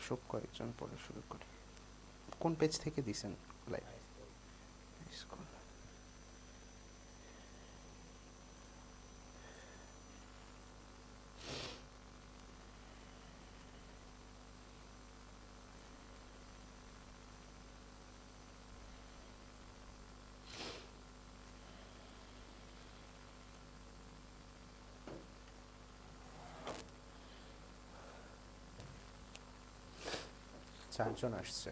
আসুক কয়েকজন পড়া শুরু করি। কোন পেজ থেকে দিছেন লাইভ? স্কুল। চারজন আসছে।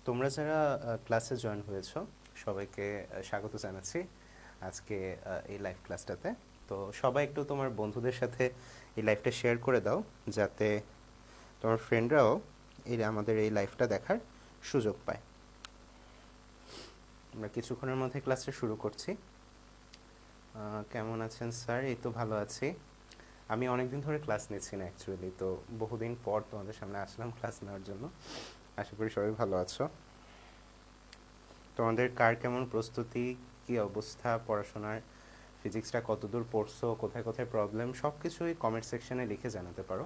তোমরা যারা ক্লাসে জয়েন হয়েছো সবাইকে স্বাগত জানাচ্ছি আজকে এই লাইভ ক্লাসটাতে। তো সবাই একটু তোমার বন্ধুদের সাথে এই লাইভটা শেয়ার করে দাও, যাতে তোমার ফ্রেন্ডরাও আমাদের এই লাইভটা দেখার সুযোগ পায়। আমরা কিছুক্ষণের মধ্যে ক্লাসটা শুরু করছি। কেমন আছেন স্যার? এই তো ভালো আছি। আমি অনেকদিন ধরে ক্লাস নিচ্ছি না অ্যাকচুয়ালি, তো বহুদিন পর তোমাদের সামনে আসলাম ক্লাস নেওয়ার জন্য। আশা করি সবাই ভালো আছো। তোমাদের কার কেমন প্রস্তুতি, কী অবস্থা পড়াশোনার, ফিজিক্সটা কতদূর পড়ছো, কোথায় কোথায় প্রবলেম, সব কিছুই কমেন্ট সেকশনে লিখে জানাতে পারো।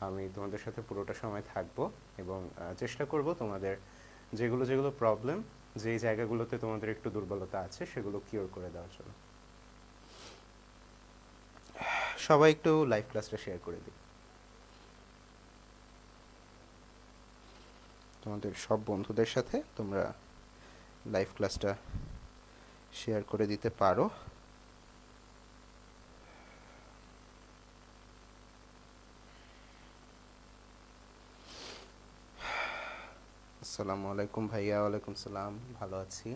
আমি তোমাদের সাথে পুরোটা সময় থাকবো এবং চেষ্টা করব তোমাদের যেগুলো যেগুলো প্রবলেম, যেই জায়গাগুলোতে তোমাদের একটু দুর্বলতা আছে সেগুলো কিওর করে দেওয়ার জন্য। সবাই একটু লাইভ ক্লাসটা শেয়ার করে দিই তোমাদের সব বন্ধুদের সাথে। তোমরা লাইভ ক্লাসটা শেয়ার করে দিতে পারো। আসসালামু আলাইকুম ভাইয়া। ওয়ালাইকুম সালাম। ভালো আছি।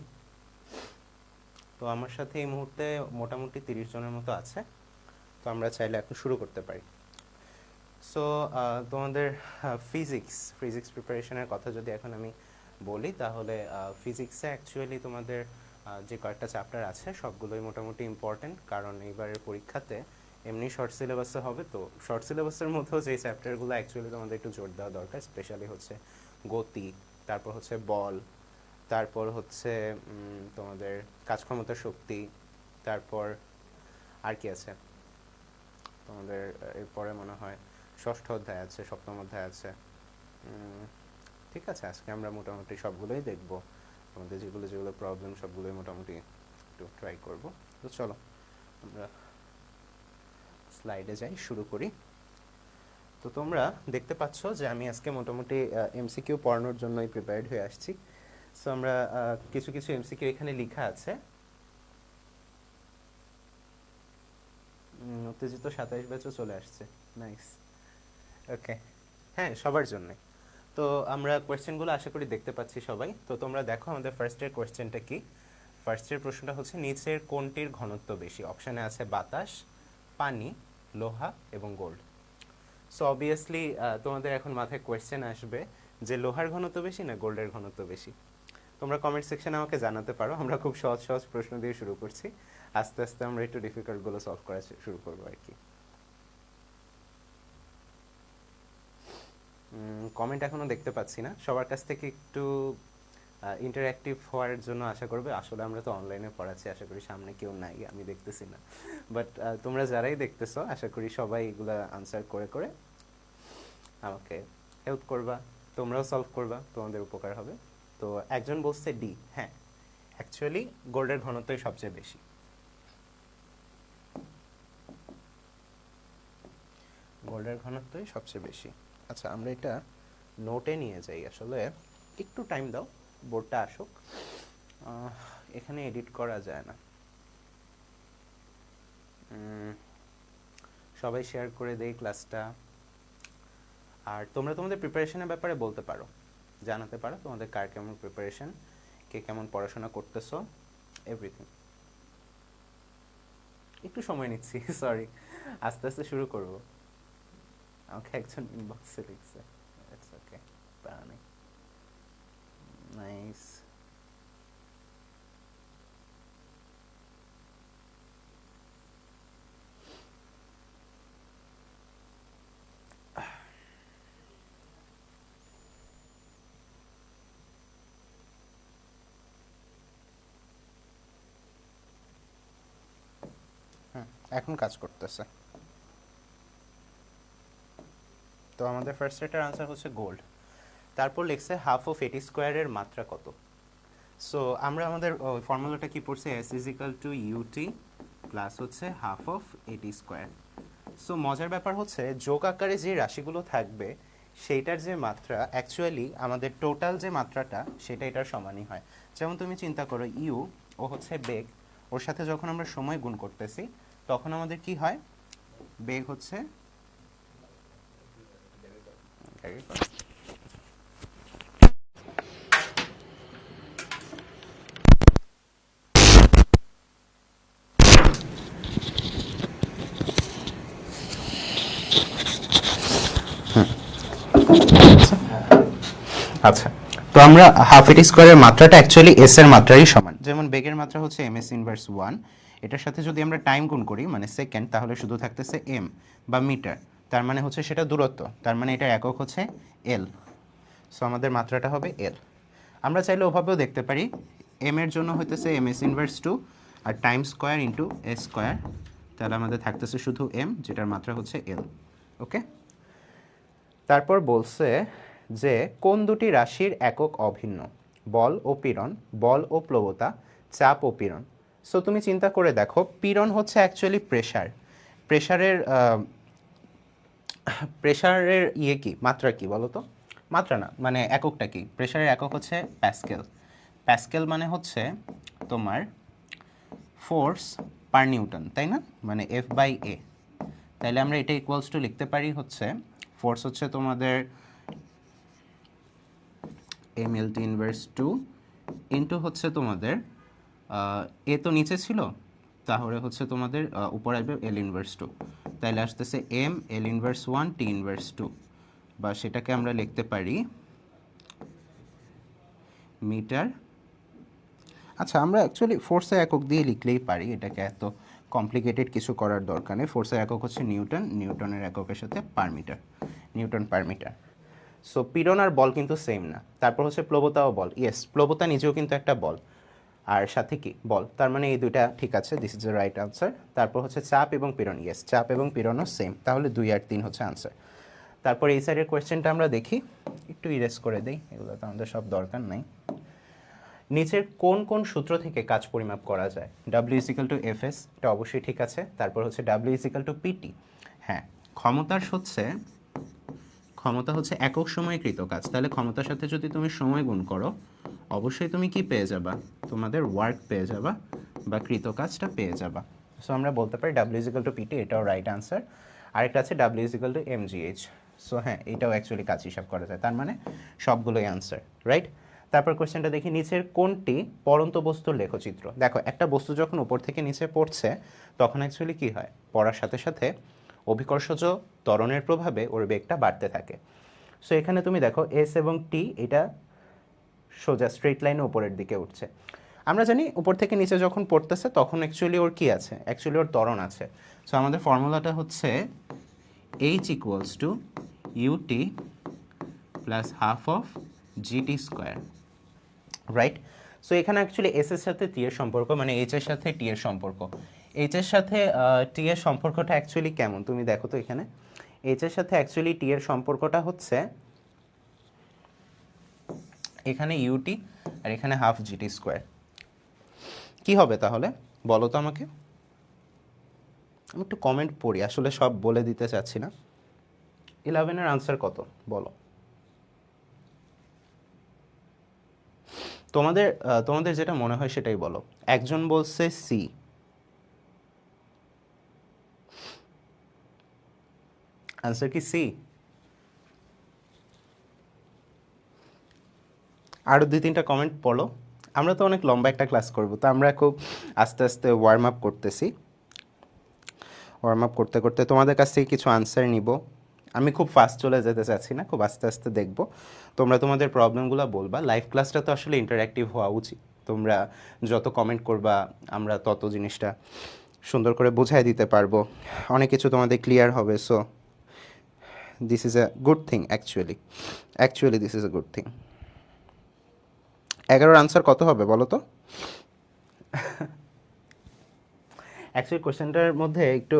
তো আমার সাথে এই মুহূর্তে মোটামুটি 30 জনের মতো আছে। তো আমরা চাইলে এখন শুরু করতে পারি। সো তোমাদের ফিজিক্স প্রিপারেশনের কথা যদি এখন আমি বলি, তাহলে ফিজিক্সে অ্যাকচুয়ালি তোমাদের যে কয়েকটা চ্যাপ্টার আছে সবগুলোই মোটামুটি ইম্পর্টেন্ট, কারণ এইবারের পরীক্ষাতে এমনি শর্ট সিলেবাসে হবে। তো শর্ট সিলেবাসের মধ্যেও যেই চ্যাপ্টারগুলো অ্যাকচুয়ালি তোমাদের একটু জোর দেওয়া দরকার, স্পেশালি হচ্ছে গতি, তারপর হচ্ছে বল, তারপর হচ্ছে তোমাদের কাজক্ষমতা শক্তি, তারপর আর কি আছে তোমাদের এরপরে মনে হয় ষষ্ঠ অধ্যায় আছে, সপ্তম অধ্যায় আছে। ঠিক আছে, আজকে আমরা মোটামুটি সবগুলোই দেখব। আমাদের যেগুলো যেগুলো প্রবলেম সবগুলোই মোটামুটি একটু ট্রাই করব। তো চলো আমরা স্লাইডে যাই, শুরু করি। তো তোমরা দেখতে পাচ্ছ যে আমি আজকে মোটামুটি এমসিকিউ পড়ানোর জন্যই প্রিপেয়ার্ড হয়ে আসছি। সো আমরা কিছু কিছু এমসিকিউ এখানে লেখা আছে। উত্তেজিত 27 ব্যাচও চলে আসছে। নাইস। ওকে, হ্যাঁ সবার জন্যে। তো আমরা কোয়েশ্চেনগুলো আশা করি দেখতে পাচ্ছি সবাই। তো তোমরা দেখো আমাদের ফার্স্টের কোয়েশ্চেনটা কি। ফার্স্টের প্রশ্নটা হচ্ছে নিচের কোনটির ঘনত্ব বেশি? অপশানে আছে বাতাস, পানি, লোহা এবং গোল্ড। সো অবভিয়াসলি তোমাদের এখন মাথায় কোয়েশ্চেন আসবে যে লোহার ঘনত্ব বেশি না গোল্ডের ঘনত্ব বেশি। তোমরা কমেন্ট সেকশনে আমাকে জানাতে পারো। আমরা খুব সহজ সহজ প্রশ্ন দিয়ে শুরু করছি, আস্তে আস্তে আমরা একটু ডিফিকাল্টগুলো সলভ করা শুরু করবো আর কি। কমেন্ট এখনও দেখতে পাচ্ছি না। সবার কাছ থেকে একটু ইন্টারঅ্যাক্টিভ হওয়ার জন্য আশা করবে। আসলে আমরা তো অনলাইনে পড়াচ্ছি, আশা করি সামনে কেউ নাই, আমি দেখতেছি না। বাট তোমরা যারাই দেখতেছো আশা করি সবাই এগুলা আনসার করে করে আমাকে হেল্প করবা, তোমরাও সলভ করবা, তোমাদের উপকার হবে। তো একজন বলছে ডি। হ্যাঁ, অ্যাকচুয়ালি গোল্ডের ঘনত্বই সবচেয়ে বেশি। গোল্ডের ঘনত্বই সবচেয়ে বেশি। আচ্ছা, আমরা এটা নোটে নিয়ে যাই। আসলে একটু টাইম দাও, বোর্ডটা আসুক। এখানে এডিট করা যায় না। সবাই শেয়ার করে দেই ক্লাসটা। আর তোমরা তোমাদের প্রিপারেশনের ব্যাপারে বলতে পারো, জানাতে পারো তোমাদের কার কেমন প্রিপারেশন, কে কেমন পড়াশোনা করতেছো, এভরিথিং। একটু সময় নিচ্ছি, সরি, আস্তে আস্তে শুরু করব। আমাকে একজন ইনবক্সে লিখছে। ইটস ওকে, প্যারা নেই। নাইস। এখন কাজ করতেছে। তো আমাদের ফার্স্ট এটার আনসার হচ্ছে গোল্ড। তারপর লিখছে হাফ অফ এটি স্কোয়ারের মাত্রা কত। সো আমরা আমাদের ফর্মুলাটা কি পড়ছি, S is equal to UT plus হচ্ছে হাফ অফ এটি স্কোয়ার। সো মজার ব্যাপার হচ্ছে যোগ আকারে যে রাশিগুলো থাকবে সেইটার যে মাত্রা অ্যাকচুয়ালি আমাদের টোটাল যে মাত্রাটা সেটা এটার সমানই হয়। যেমন তুমি চিন্তা করো ইউ ও হচ্ছে বেগ, ওর সাথে যখন আমরা সময় গুণ করতেছি তখন আমাদের কি হয়, বেগ হচ্ছে আচ্ছা, তো আমরা হাফ এটি স্কোয়ারের মাত্রাটা অ্যাকচুয়ালি এস এর মাত্রারই সমান। যেমন বেগের মাত্রা হচ্ছে এম এস ইনভার্স 1, এটার সাথে যদি আমরা টাইম গুণ করি মানে সেকেন্ড, তাহলে শুধু থাকতেছে এম বা মিটার, তার মানে হচ্ছে সেটা দূরত্ব, তার মানে এটার একক হচ্ছে এল। সো আমাদের মাত্রাটা হবে এল। আমরা চাইলে ওভাবেও দেখতে পারি, এম এর জন্য হইতেছে এম এস ইনভার্স 2 আর time square into S square, তাহলে আমাদের থাকতেছে শুধু এম যেটার মাত্রা হচ্ছে এল। ওকে, তারপর বলছে যে কোন দুটি রাশির একক অভিন্ন, বল ও পীড়ন, বল ও প্লবতা, চাপ ও পীড়ন। সো তুমি চিন্তা করে দেখো, পীড়ন হচ্ছে অ্যাকচুয়ালি প্রেশার, প্রেশারের ইয়ে কি মাত্রা কি বলো তো, মাত্রা না মানে এককটা কি, প্রেশারের একক হচ্ছে প্যাসকেল। প্যাসকেল মানে হচ্ছে তোমার ফোর্স পার নিউটন, তাই না, মানে এফ বাই এ। তাইলে আমরা এটা ইকুয়ালস টু লিখতে পারি হচ্ছে ফোর্স হচ্ছে তোমাদের M L T inverse 2 into হচ্ছে তোমাদের এ তো নিচে ছিল, তাহলে হচ্ছে তোমাদের উপর আসবে এল ইনভার্স 2, তাইলে আসতেছে M L inverse 1 T inverse 2, বা সেটাকে আমরা লিখতে পারি মিটার। আচ্ছা, আমরা অ্যাকচুয়ালি ফোর্সের একক দিয়ে লিখলেই পারি, এটাকে এত কমপ্লিকেটেড কিছু করার দরকার নেই। ফোর্সের একক হচ্ছে নিউটন, নিউটনের এককের সাথে per metre, newton per metre. So পীড়ন আর বল কিন্তু সেম না। তারপর হচ্ছে প্লবতা ও বল, ইয়েস প্লবতা নিজেও কিন্তু একটা বল, আর সাথে কি বল, তার মানে এই দুইটা ঠিক আছে, this is the right answer. তারপর হচ্ছে চাপ এবং পীড়ন, ইয়েস চাপ এবং পীড়নও সেম, তাহলে 2 আর 3 হচ্ছে আনসার। তারপর এই সাইডের কোয়েশ্চেনটা আমরা দেখি, একটু ইরেজ করে দেই, এগুলো তো আমাদের সব দরকার নাই। নিচের কোন কোন সূত্র থেকে কাজ পরিমাপ করা যায়, W is equal to F S, এটা অবশ্যই ঠিক আছে। তারপর হচ্ছে ডাব্লিউ ইজিক্যাল টু পিটি, হ্যাঁ ক্ষমতা হচ্ছে একক সময়ে কৃত কাজ, তাহলে ক্ষমতার সাথে যদি তুমি সময় গুণ করো অবশ্যই তুমি কি পেয়ে যাবা, তোমাদের ওয়ার্ক পেয়ে যাবা বা কৃত কাজটা পেয়ে যাবা। সো আমরা বলতে পারি ডাব্লিউ ইজিক্যাল টু পিটি, এটাও রাইট আনসার। আরেকটা আছে W is equal to MGH. So হ্যাঁ, এটাও অ্যাকচুয়ালি কাজ হিসাব করা যায়, তার মানে সবগুলোই আনসার রাইট। তারপর কোয়েশ্চেনটা দেখি, নিচের কোনটি পড়ন্ত বস্তুর লেখচিত্র। দেখো, একটা বস্তু যখন উপর থেকে নিচে পড়ছে তখন অ্যাকচুয়ালি কি হয়, পড়ার সাথে সাথে অভিকর্ষজ ত্বরণের প্রভাবে ওর বেগটা বাড়তে থাকে। সো এখানে তুমি দেখো এস এবং টি এটা সোজা স্ট্রেট লাইনে উপরের দিকে উঠছে। আমরা জানি উপর থেকে নিচে যখন পড়তেছে তখন অ্যাকচুয়ালি ওর কি আছে, অ্যাকচুয়ালি ওর ত্বরণ আছে। সো আমাদের ফর্মুলাটা হচ্ছে H equals to UT plus half of GT square, right. So এখানে অ্যাকচুয়ালি এস এর সাথে টি এর সম্পর্ক, মানে এইচ এর সাথে টি এর সম্পর্ক, এইচ এর সাথে টি এর সম্পর্কটা অ্যাকচুয়ালি কেমন তুমি দেখো তো, এখানে এইচ এর সাথে অ্যাকচুয়ালি টি এর সম্পর্কটা হচ্ছে এখানে ইউটি আর এখানে হাফ জিটি স্কোয়ার। কি হবে তাহলে বলো তো আমাকে, আমি একটু কমেন্ট পড়ি, আসলে সব বলে দিতে চাচ্ছি না। 11 এর আনসার কত বলো, তোমাদের যেটা মনে হয় সেটাই বলো। একজন বলছে সি, আনসার কি সি? আরও 2-3টা কমেন্ট পড়ো। আমরা তো অনেক লম্বা একটা ক্লাস করব, তো আমরা খুব আস্তে আস্তে ওয়ার্ম আপ করতেছি। ওয়ার্ম আপ করতে করতে তোমাদের কাছ থেকে কিছু আনসার নিব। আমি খুব ফাস্ট চলে যেতে চাচ্ছি না, খুব আস্তে আস্তে দেখব। তোমরা তোমাদের প্রবলেমগুলো বলবা। লাইভ ক্লাসটা তো আসলে ইন্টারঅ্যাক্টিভ হওয়া উচিত, তোমরা যত কমেন্ট করবা আমরা তত জিনিসটা সুন্দর করে বোঝাই দিতে পারবো, অনেক কিছু তোমাদের ক্লিয়ার হবে। So this is a good thing actually this is a good thing. 11 answer কত হবে বলো তো? অ্যাকচুয়ালি কোশ্চেনটার মধ্যে একটু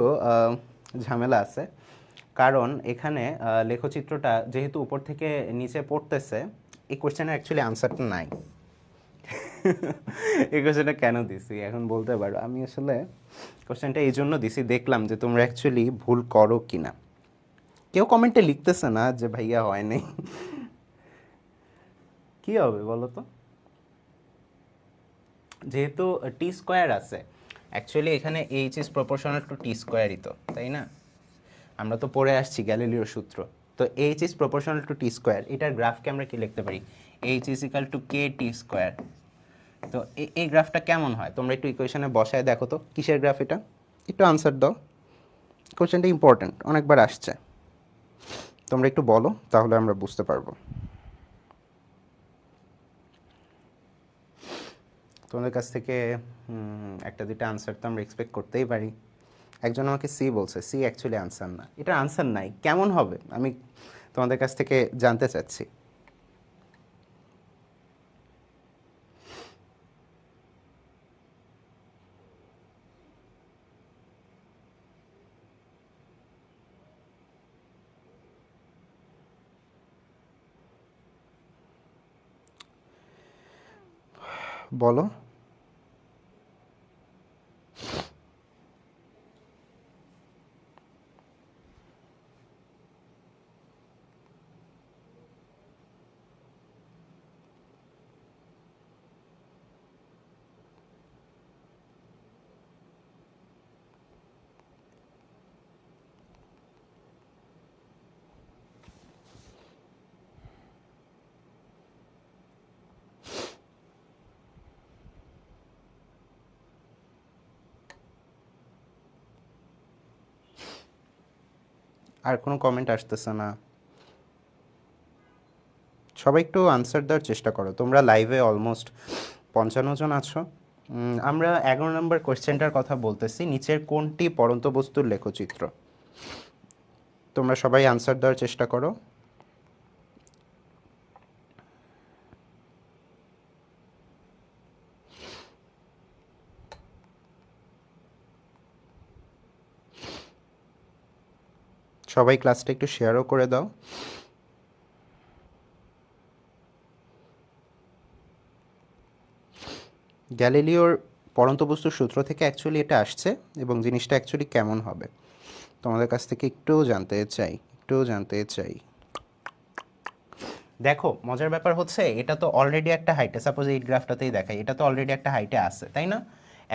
ঝামেলা আছে, কারণ এখানে লেখচিত্রটা যেহেতু উপর থেকে নিচে পড়তেছে, এই কোশ্চেনের অ্যাকচুয়ালি আনসারটা নাই। এই কোশ্চেনটা কেন দিছি এখন বলতে পারো? আমি আসলে কোশ্চেনটা এই জন্য দিছি, দেখলাম যে তোমরা অ্যাকচুয়ালি ভুল করো কি না। কেউ কমেন্টে লিখতেছে না যে ভাইয়া হয় নাই। কী হবে বলো তো? যেহেতু টি স্কোয়ার আছে, অ্যাকচুয়ালি এখানে এইচ ইজ প্রপোর্শনাল টু টি স্কোয়ারই তো, তাই না? আমরা তো পড়ে আসছি গ্যালিলিওর সূত্র। তো H is proportional two T square, এটার গ্রাফকে আমরা কি লিখতে পারি? H is equal two K T square. তো এই গ্রাফটা কেমন হয় তোমরা একটু ইকুয়েশনে বসায় দেখো তো, কিসের গ্রাফ এটা? একটু আনসার দাও, কোশ্চেনটা ইম্পর্ট্যান্ট, অনেকবার আসছে। তোমরা একটু বলো, তাহলে আমরা বুঝতে পারবো। তোমাদের কাছ থেকে একটা দুইটা আনসার তো আমরা এক্সপেক্ট করতেই পারি। একজন আমাকে সি বলছে, সি অ্যাকচুয়ালি আনসার না, এটা আনসার নাই, কেমন হবে আমি তোমাদের কাছ থেকে জানতে চাচ্ছি। বলো। আর কোনো কমেন্ট আসতেছে না, সবাই একটু আনসার দেওয়ার চেষ্টা করো। তোমরা লাইভে অলমোস্ট 55 জন আছো। আমরা 11 নম্বর কোশ্চেনটার কথা বলতেছি, নিচের কোনটি পড়ন্ত বস্তুর লেখচিত্র? তোমরা সবাই আনসার দেওয়ার চেষ্টা করো। সবাই ক্লাসটা একটু শেয়ারও করে দাও। গ্যালিলিওর পড়ন্ত বস্তুর সূত্র থেকে অ্যাকচুয়ালি এটা আসছে, এবং জিনিসটা অ্যাকচুয়ালি কেমন হবে তোমাদের কাছ থেকে একটু জানতে চাই। দেখো, মজার ব্যাপার হচ্ছে এটা তো অলরেডি একটা হাইটে, সাপোজ এই গ্রাফটাতেই দেখাই, এটা তো অলরেডি একটা হাইটে আছে, তাই না?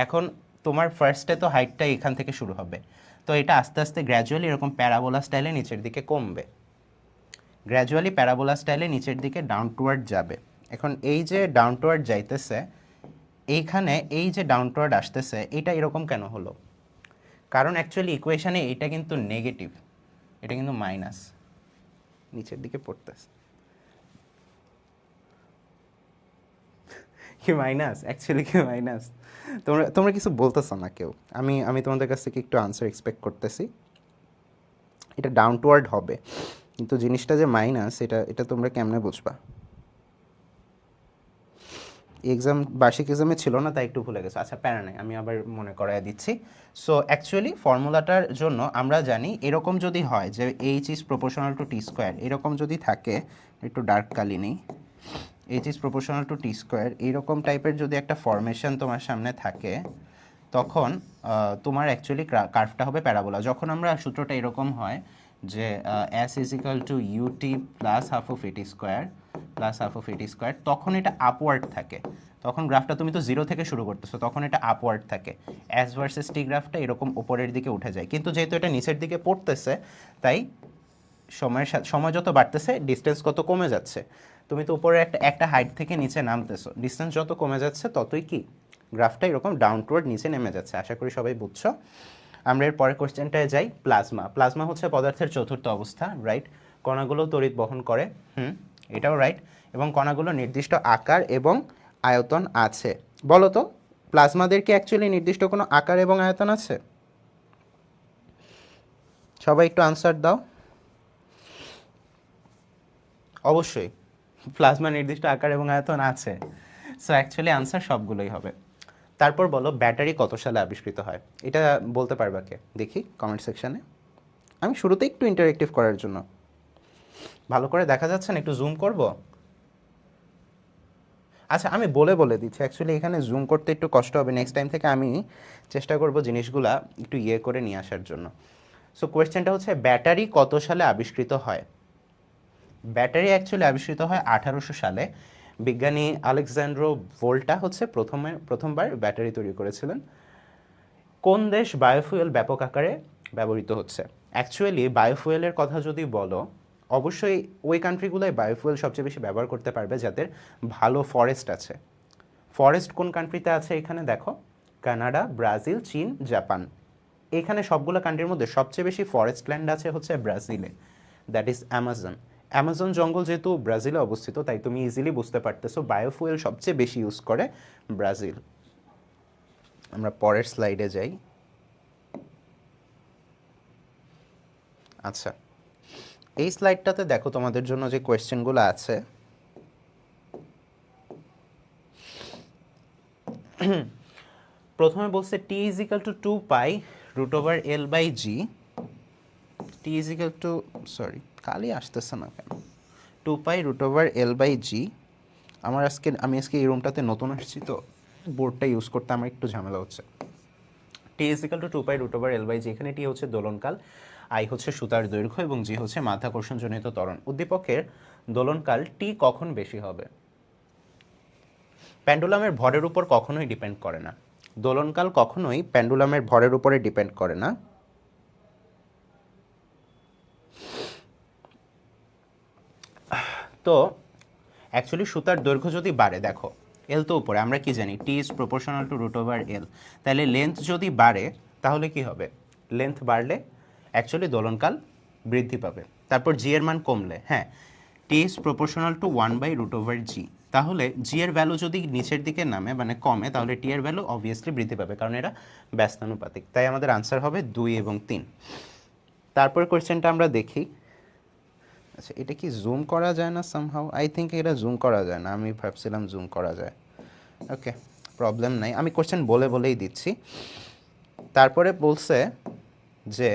এখন তোমার ফার্স্টে তো হাইটটা এখান থেকে শুরু হবে, তো এটা আস্তে আস্তে গ্র্যাজুয়ালি এরকম প্যারাবোলা স্টাইলে নিচের দিকে কমবে, গ্র্যাজুয়ালি প্যারাবোলা স্টাইলে নিচের দিকে ডাউনটুয়ার্ড যাবে। এখন এই যে ডাউনটুয়ার্ড যাইতেছে, এইখানে এই যে ডাউনটুয়ার্ড আসতেছে, এটা এরকম কেন হলো? কারণ অ্যাকচুয়ালি ইকুয়েশানে এটা কিন্তু নেগেটিভ, এটা কিন্তু মাইনাস, নিচের দিকে পড়তেছে। কি মাইনাস? অ্যাকচুয়ালি কি মাইনাস? তোমরা তোমরা কিছু বলতেছ না কেউ। আমি তোমাদের কাছ থেকে একটু আনসার এক্সপেক্ট করতেছি। এটা ডাউনটুয়ার্ড হবে, কিন্তু জিনিসটা যে মাইনাস, এটা তোমরা কেমনে বুঝবা? এক্সাম, বার্ষিক এক্সামে ছিল না, তাই একটু ভুলে গেছো। আচ্ছা, প্যারা নাই, আমি আবার মনে করাই দিচ্ছি। সো অ্যাকচুয়ালি ফর্মুলাটার জন্য আমরা জানি এরকম যদি হয় যে H is proportional two T square, এরকম যদি থাকে, একটু ডার্ক কালি নেই, H is proportional two T square, এইরকম টাইপের যদি একটা ফরমেশন তোমার সামনে থাকে, তখন তোমার অ্যাকচুয়ালি কার্ভটা হবে প্যারাবোলা। যখন আমরা সূত্রটা এরকম হয় যে S is equal to UT plus half of এটি স্কোয়ার প্লাস হাফ অফ এটি স্কোয়ার, তখন এটা আপওয়ার্ড থাকে। তখন গ্রাফটা তুমি তো জিরো থেকে শুরু করতেছো, তখন এটা আপওয়ার্ড থাকে। এস ভার্সেস টি গ্রাফটা এরকম উপরের দিকে উঠে যায়, কিন্তু যেহেতু এটা নিচের দিকে পড়তেছে, তাই সময় যত বাড়তেছে ডিস্টেন্স কত কমে যাচ্ছে। তুমি তো উপরে একটা হাইট থেকে নিচে নামতেছো, ডিস্টেন্স যত কমে যাচ্ছে ততই কি গ্রাফটা এরকম ডাউনটুয়ার্ড নিচে নেমে যাচ্ছে। আশা করি সবাই বুঝছো। আমরা এর পরের কোশ্চেনটায় যাই। প্লাজমা হচ্ছে পদার্থের চতুর্থ অবস্থা, রাইট? কণাগুলো তড়িৎ বহন করে, এটাও রাইট। এবং কণাগুলো নির্দিষ্ট আকার এবং আয়তন আছে। বলো তো, প্লাজমাদের কি অ্যাকচুয়ালি নির্দিষ্ট কোনো আকার এবং আয়তন আছে? সবাই একটু আনসার দাও। অবশ্যই প্লাজমা নির্দিষ্ট আকার এবং আয়তন আছে। সো অ্যাকচুয়ালি আনসার সবগুলোই হবে। তারপর বলো ব্যাটারি কত সালে আবিষ্কৃত হয়, এটা বলতে পারবা কে দেখি কমেন্ট সেকশানে। আমি শুরুতে একটু ইন্টারেক্টিভ করার জন্য, ভালো করে দেখা যাচ্ছে না, একটু জুম করব। আচ্ছা আমি বলে বলে দিচ্ছি, অ্যাকচুয়ালি এখানে জুম করতে একটু কষ্ট হবে, নেক্সট টাইম থেকে আমি চেষ্টা করব জিনিসগুলা একটু ইয়ে করে নিয়ে আসার জন্য। সো কোয়েশ্চেনটা হচ্ছে ব্যাটারি কত সালে আবিষ্কৃত হয়। ব্যাটারি অ্যাকচুয়ালি আবিষ্কৃত হয় 1800 সালে। বিজ্ঞানী আলেকজান্ড্রো ভোল্টা হচ্ছে প্রথমবার ব্যাটারি তৈরি করেছিলেন। কোন দেশ বায়োফুয়েল ব্যাপক আকারে ব্যবহৃত হচ্ছে? অ্যাকচুয়ালি বায়োফুয়েলের কথা যদি বলো, অবশ্যই ওই কান্ট্রিগুলোয় বায়োফুয়েল সবচেয়ে বেশি ব্যবহার করতে পারবে যাদের ভালো ফরেস্ট আছে। ফরেস্ট কোন কান্ট্রিতে আছে এখানে দেখো, কানাডা, ব্রাজিল, চীন, জাপান। এখানে সবগুলো কান্ট্রির মধ্যে সবচেয়ে বেশি ফরেস্ট ল্যান্ড আছে হচ্ছে ব্রাজিলে, দ্যাট ইজ অ্যামাজন। অ্যামাজন জঙ্গল যেহেতু ব্রাজিলে অবস্থিত, তাই তুমি ইজিলি বুঝতে পারতেছো বায়োফুয়েল সবচেয়ে বেশি ইউজ করে ব্রাজিল। আমরা পরের স্লাইডে যাই। আচ্ছা, এই স্লাইডটাতে দেখো তোমাদের জন্য যে কোয়েশ্চেনগুলো আছে, প্রথমে বলছে T is equal to 2 pi root over L by G. T is equal to, sorry কালই আসতেছে না কেন, 2 pi root over L by G. আমি আজকে এই রুমটাতে নতুন আসছি, তো বোর্ডটা ইউজ করতে আমার একটু ঝামেলা হচ্ছে। T is equal to 2 pi root over L by G. এখানে টি হচ্ছে দোলনকাল, আই হচ্ছে সুতার দৈর্ঘ্য এবং জি হচ্ছে মাধ্যাকর্ষণজনিত ত্বরণ। উদ্দীপকের দোলনকাল টি কখন বেশি হবে? পেন্ডুলামের ভরের উপর কখনোই ডিপেন্ড করে না। দোলনকাল কখনোই পেন্ডুলামের ভরের উপরে ডিপেন্ড করে না। তো অ্যাকচুয়ালি সুতার দৈর্ঘ্য যদি বাড়ে, দেখো এল তো উপরে, আমরা কি জানি T is proportional to root over L, তাহলে লেন্থ যদি বাড়ে তাহলে কি হবে? লেন্থ বাড়লে অ্যাকচুয়ালি দোলনকাল বৃদ্ধি পাবে। তারপর জি এর মান কমলে, হ্যাঁ T is proportional to 1 by root over G, তাহলে জি এর ভ্যালু যদি নিচের দিকে নামে মানে কমে, তাহলে টি এর ভ্যালু অবভিয়াসলি বৃদ্ধি পাবে, কারণ এরা ব্যস্তানুপাতিক। তাই আমাদের আনসার হবে 2 এবং 3। তারপর কোয়েশ্চেনটা আমরা দেখি। আচ্ছা এটা কি জুম করা যায় না সামহাউ? আই থিঙ্ক এটা জুম করা যায় না, আমি ভাবছিলাম জুম করা যায়। ওকে, প্রবলেম নাই, আমি কোয়েশ্চেন বলে বলেই দিচ্ছি। তারপরে বলছে যে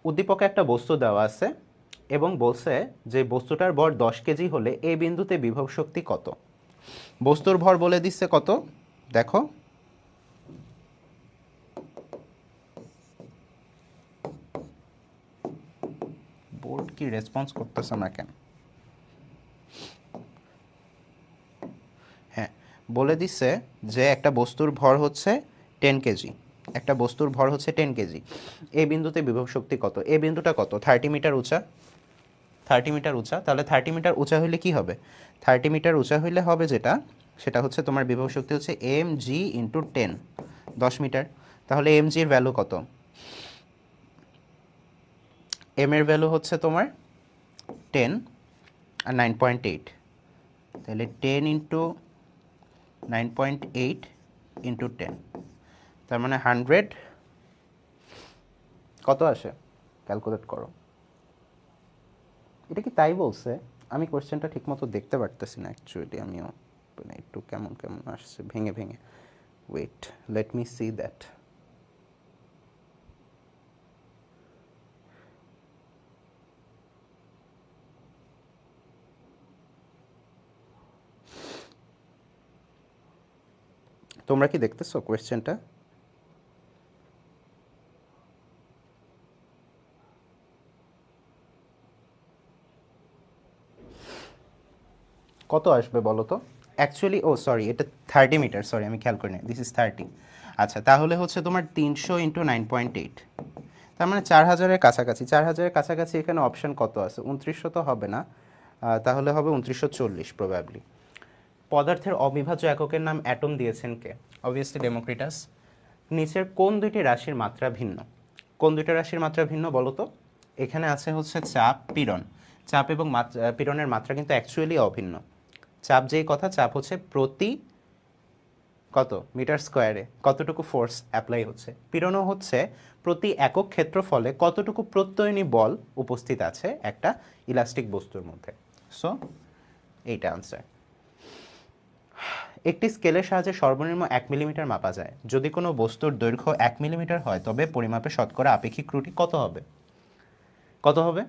উদ্দীপকে একটা বস্তু দেওয়া আছে এবং বলছে যে বস্তুটার ভর 10 কেজি হলে এ বিন্দুতে বিভব শক্তি কত। বস্তুর ভর বলে দিচ্ছে কত, দেখো বোর্ড কি রেসপন্স করতেছে না কেন? হ্যাঁ বলে দিচ্ছে যে একটা বস্তুর ভর হচ্ছে 10 কেজি, একটা বস্তুর ভর হচ্ছে 10 কেজি, এই বিন্দুতে বিভব শক্তি কত। এই বিন্দুটা কত? 30 মিটার উঁচা, 30 মিটার উঁচা। তাহলে 30 মিটার উঁচা হইলে কি হবে? 30 মিটার উঁচা হইলে হবে যেটা, সেটা হচ্ছে তোমার বিভব শক্তি হচ্ছে এম জি ইন্টু 10, 10 মিটার। তাহলে এম জির ভ্যালু কত? এম এর ভ্যালু হচ্ছে তোমার 10 আর 9.8, তাহলে 10 ইন্টু 9.8 ইন্টু 10, তার মানে 100 কত আসে? ক্যালকুলেট করো। এটা কি তাই বলছে? আমি কোয়েশ্চেনটা ঠিকমতো দেখতে পারতেছি না অ্যাকচুয়ালি, আমিও মানে একটু কেমন কেমন আসছে ভেঙে ভেঙে। Wait, let me see that. তোমরা কি দেখতেছো কোয়েশ্চেনটা? কত আসবে বলো তো? অ্যাকচুয়ালি ও সরি, এটা 30 মিটার, সরি আমি খেয়াল করিনি, দিস ইজ 30। আচ্ছা তাহলে হচ্ছে তোমার 300 ইন্টু 9.8, তার মানে 4000-এর কাছাকাছি। 4000-এর কাছাকাছি এখানে অপশন কত আছে? 2900 তো হবে না, তাহলে হবে 2940 প্রবাবলি। পদার্থের অবিভাজ্য এককের নাম অ্যাটম দিয়েছেন কে? Obviously Democritus. নিচের কোন দুইটি রাশির মাত্রা ভিন্ন? কোন দুইটা রাশির মাত্রা ভিন্ন বলো তো? এখানে আছে হচ্ছে চাপ, পীড়ন। চাপ এবং পীড়নের মাত্রা কিন্তু অ্যাকচুয়ালি অভিন্ন। চাপ যেই কথা, চাপ হচ্ছে প্রতি কত মিটার স্কোয়ারে কতটুকু ফোর্স অ্যাপ্লাই হচ্ছে। পীড়নও হচ্ছে প্রতি একক ক্ষেত্রফলে কতটুকু প্রত্যয়নী বল উপস্থিত আছে একটা ইলাস্টিক বস্তুর মধ্যে। সো এইটা আনসার। একটি স্কেলের সাহায্যে সর্বনিম্ন 1 মিলিমিটার মাপা যায়। যদি কোনো বস্তুর দৈর্ঘ্য 1 মিলিমিটার হয় তবে পরিমাপে শতকরা আপেক্ষিক ত্রুটি কত হবে? কত হবে?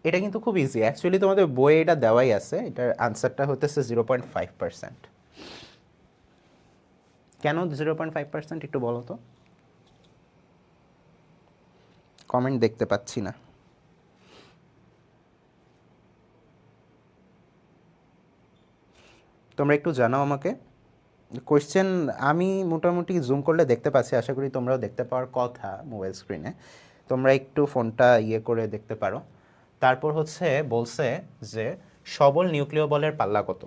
এটা কিন্তু খুব ইজি, অ্যাকচুয়ালি তোমাদের বইয়ে এটা দেওয়াই আছে। এটার আনসারটা হতেছে 0.5%। কেন 0.5% একটু বলো তো, কমেন্ট দেখতে পাচ্ছি না। তোমরা একটু জানাও আমাকে। কোয়েশ্চেন আমি মোটামুটি জুম করলে দেখতে পাচ্ছি, আশা করি তোমরাও দেখতে পাওয়ার কথা মোবাইল স্ক্রিনে। তোমরা একটু ফোনটা ইয়ে করে দেখতে পারো। তারপর হচ্ছে বলছে যে সবল নিউক্লিয় বলের পাল্লা কত।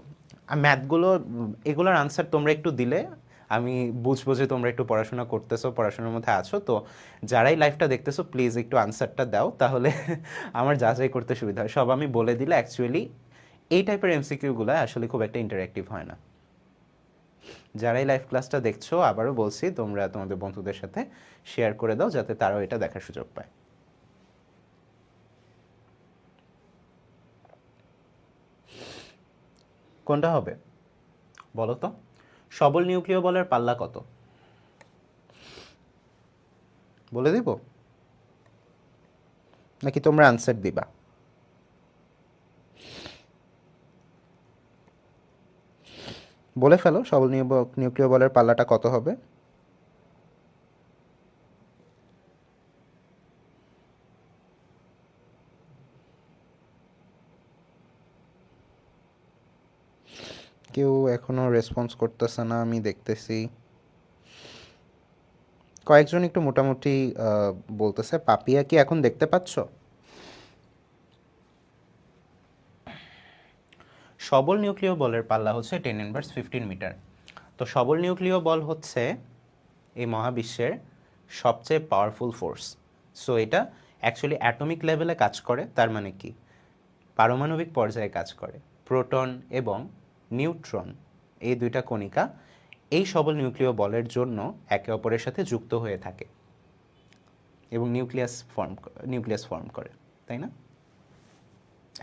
ম্যাথগুলো এগুলোর আনসার তোমরা একটু দিলে আমি বুঝবো যে তোমরা একটু পড়াশোনা করতেছো, পড়াশোনার মধ্যে আছো। তো যারাই লাইভটা দেখতেছো প্লিজ একটু আনসারটা দাও, তাহলে আমার যাচাই করতে সুবিধা হয়। সব আমি বলে দিলে অ্যাকচুয়ালি এই টাইপের এমসিকিউগুলো আসলে খুব একটা ইন্টারঅ্যাক্টিভ হয় না। যারাই লাইভ ক্লাসটা দেখছো আবারও বলছি তোমরা তোমাদের বন্ধুদের সাথে শেয়ার করে দাও যাতে তারাও এটা দেখার সুযোগ পায়। কোনটা হবে বলো তো? সবল নিউক্লিয় বলের পাল্লা কত বলে দিব নাকি তোমরা আনসার দিবা? বলে ফেলো সবল নিউক্লিয় বলের পাল্লাটা কত হবে। কেউ এখনো রেসপন্স করতেছে না, আমি দেখতেছি। কয়েকজন একটু মোটামুটি বলতেছে। পাপিয়া কি এখন দেখতে পাচ্ছ? সবল নিউক্লিয় বলের পাল্লা হচ্ছে 10⁻15 মিটার। তো সবল নিউক্লিয় বল হচ্ছে এই মহাবিশ্বের সবচেয়ে পাওয়ারফুল ফোর্স। সো এটা অ্যাকচুয়ালি অ্যাটমিক লেভেলে কাজ করে। তার মানে কি, পারমাণবিক পর্যায়ে কাজ করে। প্রোটন এবং নিউট্রন এই দুইটা কণিকা এই সবল নিউক্লিয় বলের জন্য একে অপরের সাথে যুক্ত হয়ে থাকে এবং নিউক্লিয়াস ফর্ম করে, তাই না?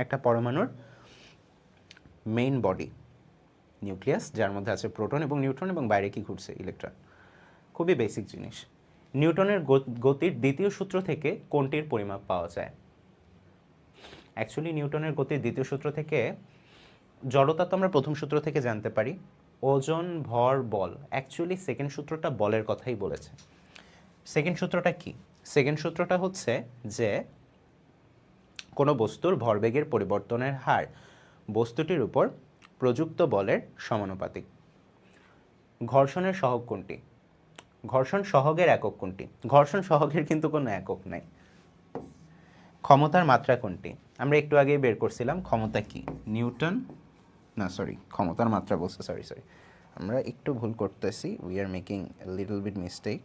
একটা পরমাণুর মেইন বডি নিউক্লিয়াস, যার মধ্যে আছে প্রোটন এবং নিউট্রন, এবং বাইরে কি ঘুরছে? ইলেকট্রন। খুবই বেসিক জিনিস। নিউটনের গতির দ্বিতীয় সূত্র থেকে কোনটির পরিমাপ পাওয়া যায়? অ্যাকচুয়ালি নিউটনের গতির দ্বিতীয় সূত্র থেকে জড়তা তো আমরা প্রথম সূত্র থেকে জানতে পারি, ওজন, ভর, বল। অ্যাকচুয়ালি সেকেন্ড সূত্রটা বলের কথাই বলেছে। সেকেন্ড সূত্রটা কি? সেকেন্ড সূত্রটা হচ্ছে যে কোনো বস্তুর ভরবেগের পরিবর্তনের হার বস্তুটির উপর প্রযুক্ত বলের সমানুপাতিক। ঘর্ষণের সহগ কোনটি? ঘর্ষণ সহগের একক কোনটি? ঘর্ষণ সহগের কিন্তু কোনো একক নাই। ক্ষমতার মাত্রা কোনটি? আমরা একটু আগেই বের করছিলাম ক্ষমতা কি, নিউটন। না সরি, ক্ষমতার মাত্রা বলছে, সরি আমরা একটু ভুল করতেছি, we are making little bit mistake.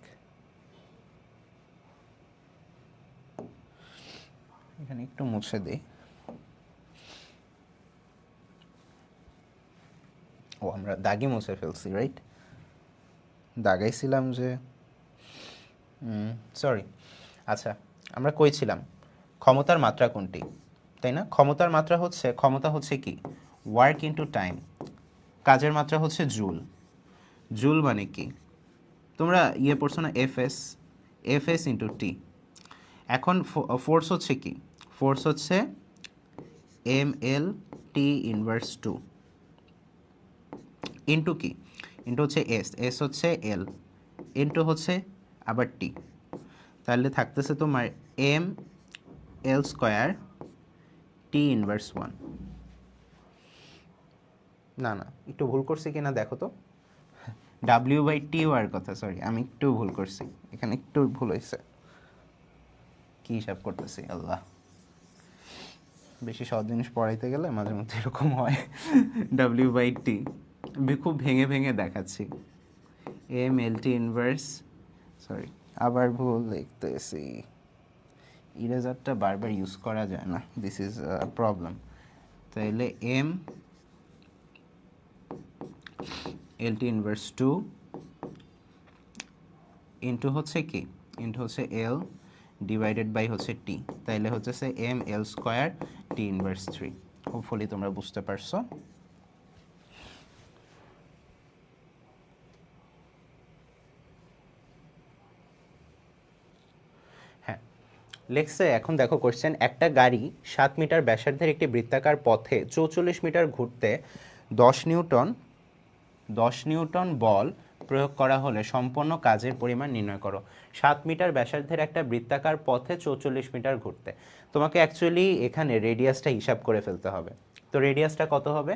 এখানে একটু মুছে দিই। ও আমরা দাগি মুছে ফেলছি, রাইট? দাগাইছিলাম যে, সরি। আচ্ছা, আমরা কইছিলাম ক্ষমতার মাত্রা কোনটি, তাই না? ক্ষমতার মাত্রা হচ্ছে, ক্ষমতা হচ্ছে কি, ওয়ার্ক ইন্টু টাইম। কাজের মাত্রা হচ্ছে জুল। জুল মানে কি, তোমরা ইয়ে পড়ছো না, এফএস ইন্টু টি। এখন ফোর্স হচ্ছে কি, ফোর্স হচ্ছে mL/T⁻²। ইন্টু কি, ইন্টু হচ্ছে এস হচ্ছে এল, ইন্টু হচ্ছে আবার টি। তাহলে থাকতেছে তোমার mL²T⁻1। না একটু ভুল করছি কিনা দেখো তো, W/T হওয়ার কথা, সরি আমি একটু ভুল করছি, এখানে একটু ভুল হয়েছে। কি হিসাব করতেছি আল্লাহ, বেশি সহজ জিনিস পড়াইতে গেলে মাঝে মধ্যে এরকম হয়। W/T খুব ভেঙে ভেঙে দেখাচ্ছি। mL/T⁻, সরি আবার ভুল লিখতেছি। ইরেজারটা বারবার ইউজ করা যায় না, দিস ইজ প্রবলেম। তাইলে mL/T⁻² ইন্টু হচ্ছে কি, ইন্টু হচ্ছে এল ডিভাইডেড বাই হচ্ছে টি। তাইলে হচ্ছে mL²T⁻3। হোপফুলি তোমরা বুঝতে পারছো। লেখছে এখন দেখো কোশ্চেন, একটা গাড়ি 7 মিটার ব্যাসার্ধের একটি বৃত্তাকার পথে 44 মিটার ঘুরতে 10 নিউটন বল প্রয়োগ করা হলে সম্পন্ন কাজের পরিমাণ নির্ণয় করো। 7 মিটার ব্যাসার্ধের একটা বৃত্তাকার পথে 44 মিটার ঘুরতে, তোমাকে অ্যাকচুয়ালি এখানে রেডিয়াসটা হিসাব করে ফেলতে হবে। তো রেডিয়াসটা কত হবে?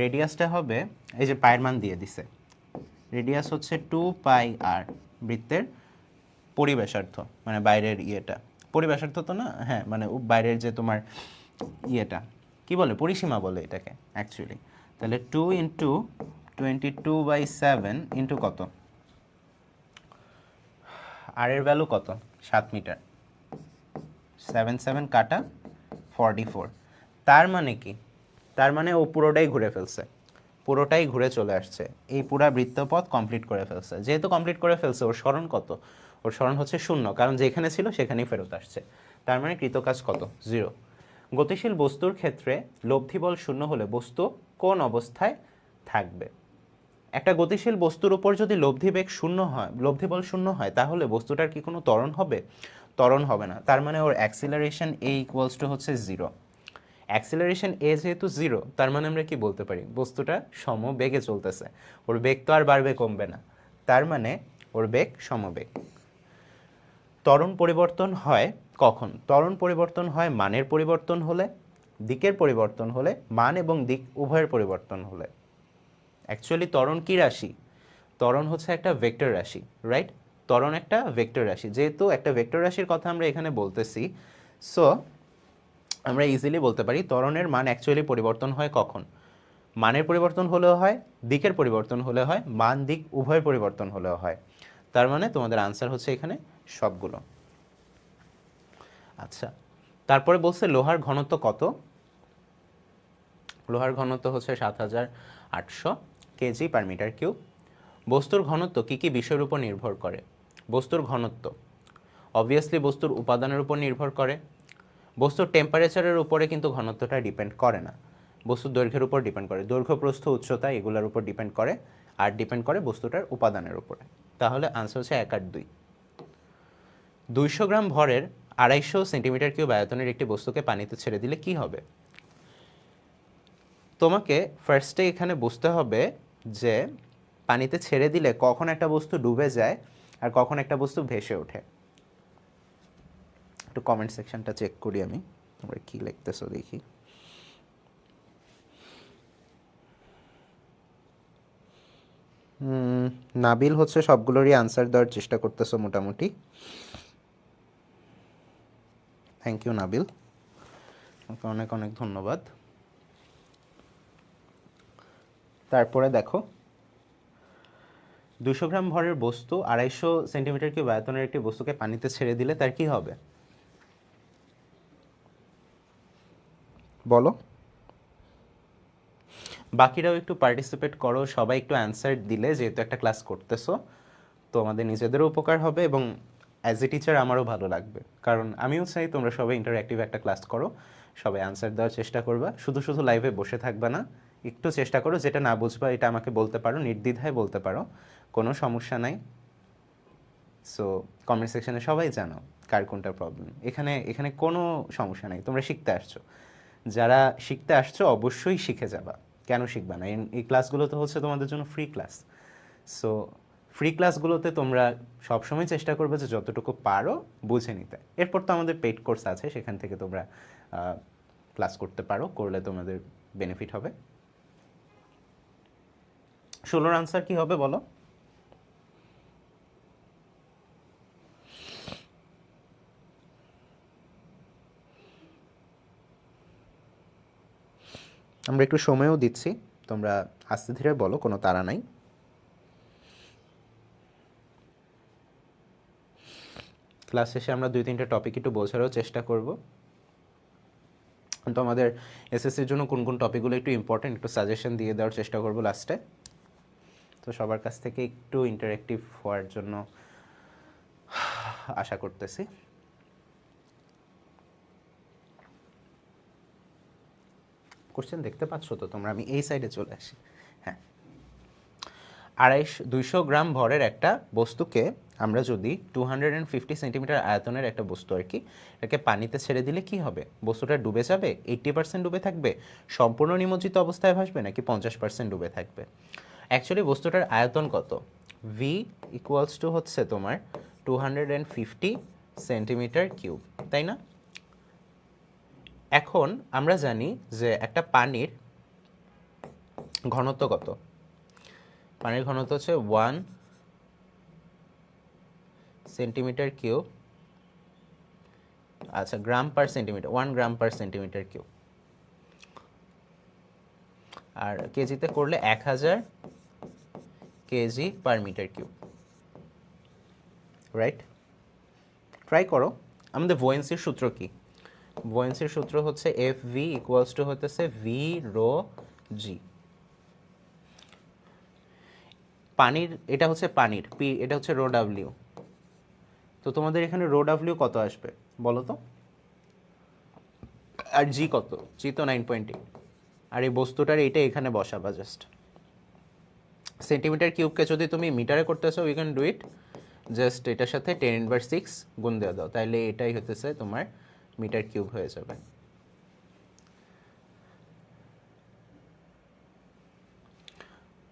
রেডিয়াসটা হবে, এই যে পায়ের মান দিয়ে দিছে, রেডিয়াস হচ্ছে 2πr, বৃত্তের পরিব্যাসার্ধ মানে বাইরের ইয়েটা, পরিব্যাসার্ধ তো না, হ্যাঁ মানে বাইরের যে তোমার ইয়েটা কি বলে, পরিসীমা বলে এটাকে অ্যাকচুয়ালি। তাহলে 2 ইন্টু 22/7 ইন্টু কত, আর এর ভ্যালু কত, 7 মিটার, 7 কাটা 44। তার মানে কি, তার মানে ও পুরোটাই ঘুরে ফেলছে, পুরোটাই ঘুরে চলে আসছে, এই পুরা বৃত্তপথ কমপ্লিট করে ফেলছে। যেহেতু কমপ্লিট করে ফেলছে, ওর স্মরণ কত, ওর স্মরণ হচ্ছে 0, কারণ যেখানে ছিল সেখানেই ফেরত আসছে। তার মানে কৃতকাজ কত, 0। গতিশীল বস্তুর ক্ষেত্রে লব্ধি বল 0 হলে বস্তু কোন অবস্থায় থাকবে? একটা গতিশীল বস্তুর উপর যদি লব্ধি বেগ 0 হয়, লব্ধি বল 0 হয়, তাহলে বস্তুটার কি কোনো ত্বরণ হবে? ত্বরণ হবে না। তার মানে ওর অ্যাক্সিলারেশন a ইকুয়ালস টু হচ্ছে 0। অ্যাক্সিলারেশন a যেহেতু 0, তার মানে আমরা কি বলতে পারি, বস্তুটা সমবেগে চলতেছে, ওর বেগ তো আর বাড়বে কমবে না, তার মানে ওর বেগ সমবেগ। ত্বরণ পরিবর্তন হয় কখন? ত্বরণ পরিবর্তন হয় মানের পরিবর্তন হলে, দিকের পরিবর্তন হলে, মান এবং দিক উভয়ের পরিবর্তন হলে। অ্যাকচুয়ালি ত্বরণ কি রাশি? ত্বরণ হচ্ছে একটা ভেক্টর রাশি, রাইট? ত্বরণ একটা ভেক্টর রাশি, যেহেতু একটা ভেক্টর রাশির কথা আমরা এখানে বলতেছি, সো আমরা ইজিলি বলতে পারি ত্বরণের মান অ্যাকচুয়ালি পরিবর্তন হয় কখন? মানের পরিবর্তন হলেও হয়, দিকের পরিবর্তন হলে হয়, মান দিক উভয়ের পরিবর্তন হলেও হয়। তার মানে তোমাদের আনসার হচ্ছে এখানে সবগুলো। আচ্ছা, তারপরে বলছে লোহার ঘনত্ব কত? লোহার ঘনত্ব হচ্ছে 7800 কেজি পার মিটার কিউব। বস্তুর ঘনত্ব কি কি বিষয়ের উপর নির্ভর করে? বস্তুর ঘনত্ব অবভিয়াসলি বস্তুর উপাদানের উপর নির্ভর করে। বস্তুর টেম্পারেচারের উপরে কিন্তু ঘনত্বটা ডিপেন্ড করে না, বস্তুর দৈর্ঘ্যের উপর ডিপেন্ড করে, দৈর্ঘ্য প্রস্থ উচ্চতা এগুলোর উপর ডিপেন্ড করে, আর ডিপেন্ড করে বস্তুটার উপাদানের উপরে। তাহলে আনসার হচ্ছে 1 আর 2। 200 গ্রাম ভরের 250 সেন্টিমিটার কিউব আয়তনের একটি বস্তুকে পানিতে ছেড়ে দিলে কি হবে? তোমাকে ফার্স্টে এখানে বুঝতে হবে যে পানিতে ছেড়ে দিলে কখন একটা বস্তু ডুবে যায় আর কখন একটা বস্তু ভেসে ওঠে। একটু কমেন্ট সেকশনটা চেক করি আমি, তোমরা কি লিখতেছো দেখি। নাবিল হচ্ছে সবগুলোরই আনসার দেওয়ার চেষ্টা করতেছো মোটামুটি, থ্যাংক ইউ নাবিল, ওকে অনেক অনেক ধন্যবাদ। তারপরে দেখো, 200 গ্রাম ভরের বস্তু 250 সেন্টিমিটার কিউব আয়তনের একটি বস্তুকে পানিতে ছেড়ে দিলে তার কি হবে বলো? বাকিরাও একটু পার্টিসিপেট করো, সবাই একটু অ্যান্সার দিলে, যেহেতু একটা ক্লাস করতেছো তো আমাদের নিজেদেরও উপকার হবে এবং অ্যাজ এ টিচার আমারও ভালো লাগবে, কারণ আমিও চাই তোমরা সবাই ইন্টারঅ্যাক্টিভ একটা ক্লাস করো, সবাই অ্যান্সার দেওয়ার চেষ্টা করবা, শুধু শুধু লাইভে বসে থাকবা না, একটু চেষ্টা করো, যেটা না বুঝবা এটা আমাকে বলতে পারো, নির্দ্বিধায় বলতে পারো, কোনো সমস্যা নাই। সো কমেন্ট সেকশনে সবাই জানো কার কোনটা প্রবলেম, এখানে এখানে কোনো সমস্যা নেই, তোমরা শিখতে আসছো, যারা শিখতে আসছো অবশ্যই শিখে যাবা, কেন শিখবা না? এই ক্লাসগুলো তো হচ্ছে তোমাদের জন্য ফ্রি ক্লাস, সো ফ্রি ক্লাসগুলোতে তোমরা সবসময় চেষ্টা করবে যে যতটুকু পারো বুঝে নিতে। এরপর তো আমাদের পেইড কোর্স আছে, সেখান থেকে তোমরা ক্লাস করতে পারো, করলে তোমাদের বেনিফিট হবে। 16 আনসার কি হবে বলো? আমরা একটু সময়ও দিচ্ছি, তোমরা আস্তে ধীরে বলো, কোনো তাড়া নাই। ক্লাস শেষে আমরা 2-3টে টপিক একটু বোঝারও চেষ্টা করব, তো আমাদের এসএসসির জন্য কোন কোন টপিকগুলো একটু ইম্পর্টেন্ট একটু সাজেশন দিয়ে দেওয়ার চেষ্টা করব লাস্টে। তো সবার কাছ থেকে একটু ইন্টারেক্টিভ হওয়ার জন্য আশা করতেছি। কোশ্চেন দেখতে পাচ্ছ তো তোমরা? আমি এই সাইডে চলে আসি। হ্যাঁ, 250 গ্রাম ভরের একটা বস্তুকে আমরা যদি 250 সেন্টিমিটার আয়তনের একটা বস্তু আর কি এটাকে পানিতে ছেড়ে দিলে কি হবে? বস্তুটা ডুবে যাবে, 80% ডুবে থাকবে, সম্পূর্ণ নিমজ্জিত অবস্থায় ভাসবে, নাকি 50% ডুবে থাকবে? অ্যাকচুয়ালি বস্তুটার আয়তন কত? ভি ইকুয়ালস টু হচ্ছে তোমার 250 সেন্টিমিটার কিউব, তাই না? এখন আমরা জানি যে একটা পানির ঘনত্ব কত? পানির ঘনত্ব হচ্ছে 1 সেন্টিমিটার কিউব, আচ্ছা gram per centimetre, 1 gram per centimetre cube, আর কেজিতে করলে 1000 KG per metre cube, right? Try করো। আমাদের ভোয়েন্সির সূত্র কি? ভোয়েন্সির সূত্র হচ্ছে এফ ভি ইকুয়ালস টু হতেছে ভি রো জি। পানির, এটা হচ্ছে পানির পি, এটা হচ্ছে রো ডাব্লিউ। তো তোমাদের এখানে রো ডাব্লিউ কত আসবে বলো তো? আর জি কত? জি তো 9.8। আর এই বস্তুটার এইটা এখানে বসাবা জাস্ট। সেন্টিমিটার কিউবকে যদি তুমি মিটারে করতে চাও you can do it, just এটার সাথে 10⁻6 গুণ দিয়ে দাও, তাইলে এটাই হতেছে তোমার মিটার কিউব হয়ে যাবে।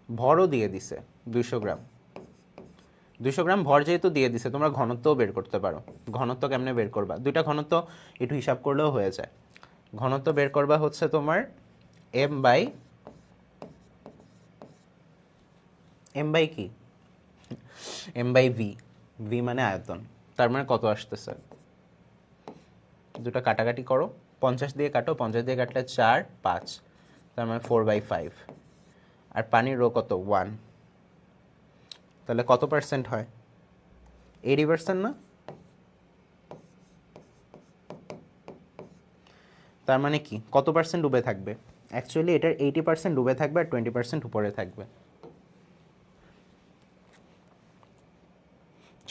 ভরও দিয়ে দিছে 200 গ্রাম। 200 গ্রাম ভর যেহেতু দিয়ে দিছে, তোমরা ঘনত্বও বের করতে পারো। ঘনত্ব কেমনে বের করবা? দুইটা ঘনত্ব একটু হিসাব করলেও হয়ে যায়। ঘনত্ব বের করবা হচ্ছে তোমার এম বাই কি? M by V. ভি মানে আয়তন, তার মানে কত আসতেছে? দুটো কাটাকাটি করো, 50 দিয়ে কাটো, 50 দিয়ে কাটলে 4 5, তার মানে 4/5। আর পানির রো কত? 1। তাহলে কত পার্সেন্ট হয়? 80% না? তার মানে কি কত পার্সেন্ট ডুবে থাকবে? অ্যাকচুয়ালি এটার 80% ডুবে থাকবে আর 20% উপরে থাকবে।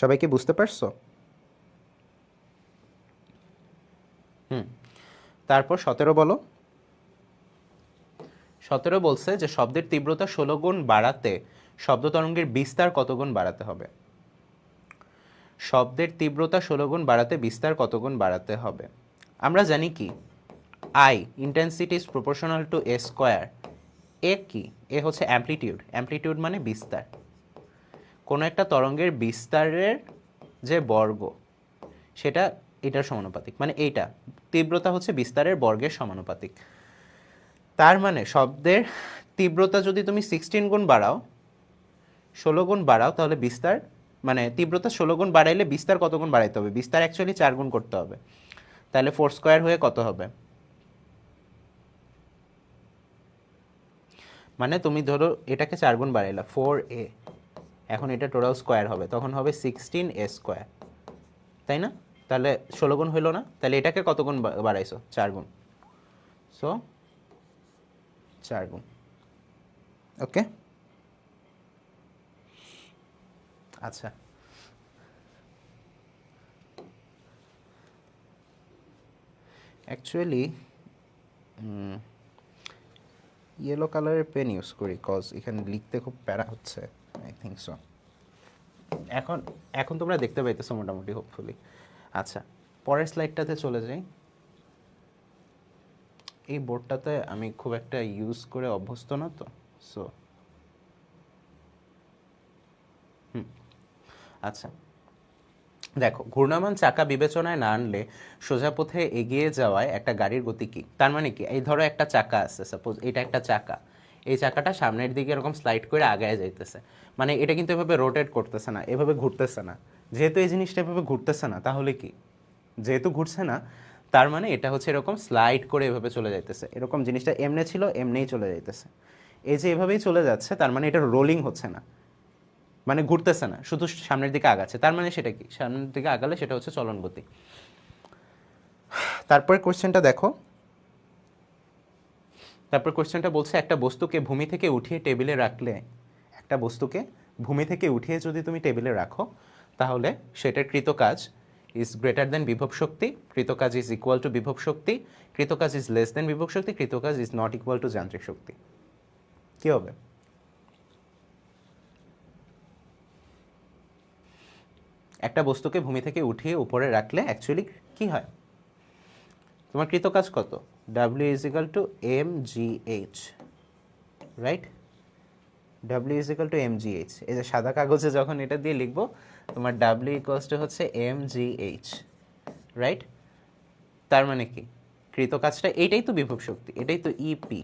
সবাই কি বুঝতে পারছো? তারপর 17 বলো। 17 বলছে যে শব্দের তীব্রতা 16 গুণ বাড়াতে শব্দ তরঙ্গের বিস্তার কত গুণ বাড়াতে হবে? শব্দের তীব্রতা 16 গুণ বাড়াতে বিস্তার কত গুণ বাড়াতে হবে? আমরা জানি কি, I intensity is proportional to A square. A কি? এ হচ্ছে অ্যামপ্লিটিউড। অ্যামপ্লিটিউড মানে বিস্তার। কোনো একটা তরঙ্গের বিস্তারের যে বর্গ সেটা এটার সমানুপাতিক, মানে এইটা তীব্রতা হচ্ছে বিস্তারের বর্গের সমানুপাতিক। তার মানে শব্দের তীব্রতা যদি তুমি 16 গুণ বাড়াও, 16 গুণ বাড়াও, তাহলে বিস্তার মানে তীব্রতা 16 গুণ বাড়াইলে বিস্তার কত গুণ বাড়াইতে হবে? বিস্তার অ্যাকচুয়ালি 4 গুণ করতে হবে। তাহলে 4 স্কোয়ার হয়ে কত হবে? মানে তুমি ধরো এটাকে 4 গুণ বাড়াইলা 4a, এখন এটা টোটাল স্কোয়ার হবে, তখন হবে 16a স্কোয়ার, তাই না? তাহলে 16 গুণ হইলো না? তাহলে এটাকে কত গুণ বাড়াইছো? 4 গুণ। সো 4 গুণ। ওকে, আচ্ছা। অ্যাকচুয়ালি ইয়েলো কালারের পেন ইউজ করি, কজ এখানে লিখতে খুব প্যারা হচ্ছে, আই থিঙ্ক সো। এখন এখন তোমরা দেখতে পাইতেছো মোটামুটি, হোপফুলি। আচ্ছা, পরের স্লাইডটাতে চলে যাই। এই বোর্ডটাতে আমি খুব একটা ইউজ করে অভ্যস্ত না তো, সো আচ্ছা দেখো, ঘূর্ণায়মান চাকা বিবেচনায় না আনলে সোজা পথে এগিয়ে যাওয়ায় একটা গাড়ির গতি কী? তার মানে কি, এই ধরো একটা চাকা আছে, সাপোজ এটা একটা চাকা, এই চাকাটা সামনের দিকে এরকম স্লাইড করে আগায় যাইতেছে, মানে এটা কিন্তু এভাবে রোটেট করতেছে না, এভাবে ঘুরতেছে না। যেহেতু এই জিনিসটা এভাবে ঘুরতেছে না, তাহলে কি, যেহেতু ঘুরছে না, তার মানে এটা হচ্ছে এরকম স্লাইড করে এভাবে চলে যাইতেছে, এরকম জিনিসটা এমনি ছিল এমনিই চলে যাইতেছে। এই যে এভাবেই চলে যাচ্ছে, তার মানে এটা রোলিং হচ্ছে না, মানে ঘুরতেছে না, শুধু সামনের দিকে আগাচ্ছে। তার মানে সেটা কি, সামনের দিকে আগালে সেটা হচ্ছে চলন গতি। তারপরে কোশ্চেনটা দেখো, তারপর কোশ্চেনটা বলছে একটা বস্তুকে ভূমি থেকে উঠিয়ে টেবিলে রাখলে, একটা বস্তুকে ভূমি থেকে উঠিয়ে যদি তুমি টেবিলে রাখো, তাহলে সেটার কৃতকাজ ইজ গ্রেটার দেন বিভব শক্তি, কৃতকাজ ইজ ইকুয়াল টু বিভব শক্তি, কৃতকাজ ইজ লেস দেন বিভব শক্তি, কৃতকাজ ইজ নট ইকুয়াল টু যান্ত্রিক শক্তি। কি হবে? একটা বস্তুকে ভূমি থেকে উঠিয়ে উপরে রাখলে অ্যাকচুয়ালি কি হয়? তোমার কৃতকাজ কত? W is equal to M G H, right? W is equal to M G H. এই যে সাদা কাগজে যখন এটা দিয়ে লিখবো, তোমার ডাব্লিউ ইকুয়ালস টু হচ্ছে এম জি এইচ, রাইট? তার মানে কি? কৃতকাজটা এইটাই তো বিভব শক্তি, এটাই তো ইপি।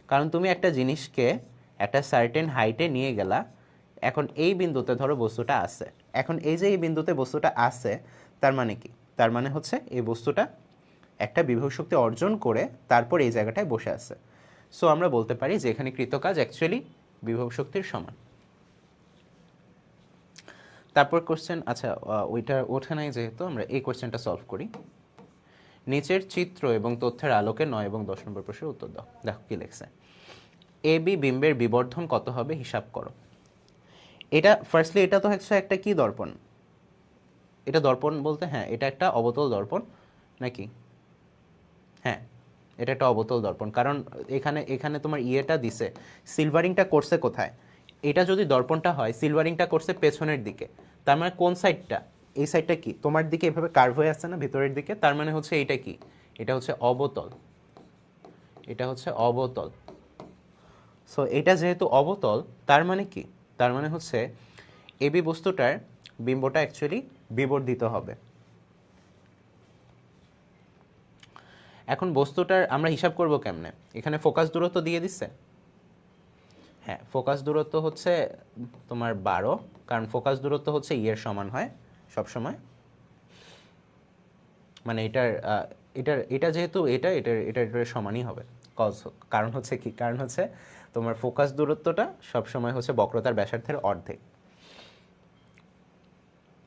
কারণ তুমি একটা জিনিসকে একটা সার্টেন হাইটে নিয়ে গেলা, এখন এই বিন্দুতে ধরো বস্তুটা আছে, এখন এই যে এই বিন্দুতে বস্তুটা আছে, তার মানে কি? তার মানে হচ্ছে এই বস্তুটা একটা বিভব শক্তি অর্জন করে তারপর এই জায়গাটায় বসে আছে। সো আমরা বলতে পারি যে এখানে কৃতকাজ অ্যাকচুয়ালি বিভব শক্তির সমান। তারপর কোশ্চেন, আচ্ছা ওইটা ওঠে নাই যেহেতু, আমরা এই কোশ্চেনটা সলভ করি। নিচের চিত্র এবং তথ্যের আলোকে 9 এবং 10 নম্বর প্রশ্নের উত্তর দাও। দেখো কি লেখছে। এ বি বিম্বের বিবর্ধন কত হবে হিসাব করো। এটা ফার্স্টলি এটা তো হচ্ছে একটা কি দর্পণ? এটা দর্পণ বলতে হ্যাঁ এটা একটা অবতল দর্পণ নাকি? হ্যাঁ, এটা একটা অবতল দর্পণ, কারণ এখানে এখানে তোমার ইয়েটা দিছে, সিলভারিংটা করছে কোথায়? এটা যদি দর্পণটা হয়, সিলভারিংটা করছে পেছনের দিকে, তার মানে কোন সাইডটা? এই সাইডটা কি তোমার দিকে এভাবে কার্ভ হয়ে আসছে না ভিতরের দিকে? তার মানে হচ্ছে এইটা কি? এটা হচ্ছে অবতল, এটা হচ্ছে অবতল। সো এটা যেহেতু অবতল, তার মানে কি? তার মানে হচ্ছে এবি বস্তুটার বিম্বটা অ্যাকচুয়ালি বিবর্ধিত হবে। এখন বস্তুটার আমরা হিসাব করব কেমনে? এখানে ফোকাস দূরত্ব দিয়ে দিচ্ছে। হ্যাঁ, ফোকাস দূরত্ব হচ্ছে তোমার 12, কারণ ফোকাস দূরত্ব হচ্ছে ইয়ের সমান হয় সব সময়। মানে এটার এটা যেহেতু এটার সমানই হবে। কজ, কারণ হচ্ছে কি? কারণ হচ্ছে তোমার ফোকাস দূরত্বটা সব সময় হচ্ছে বক্রতার ব্যাসার্ধের অর্ধেক।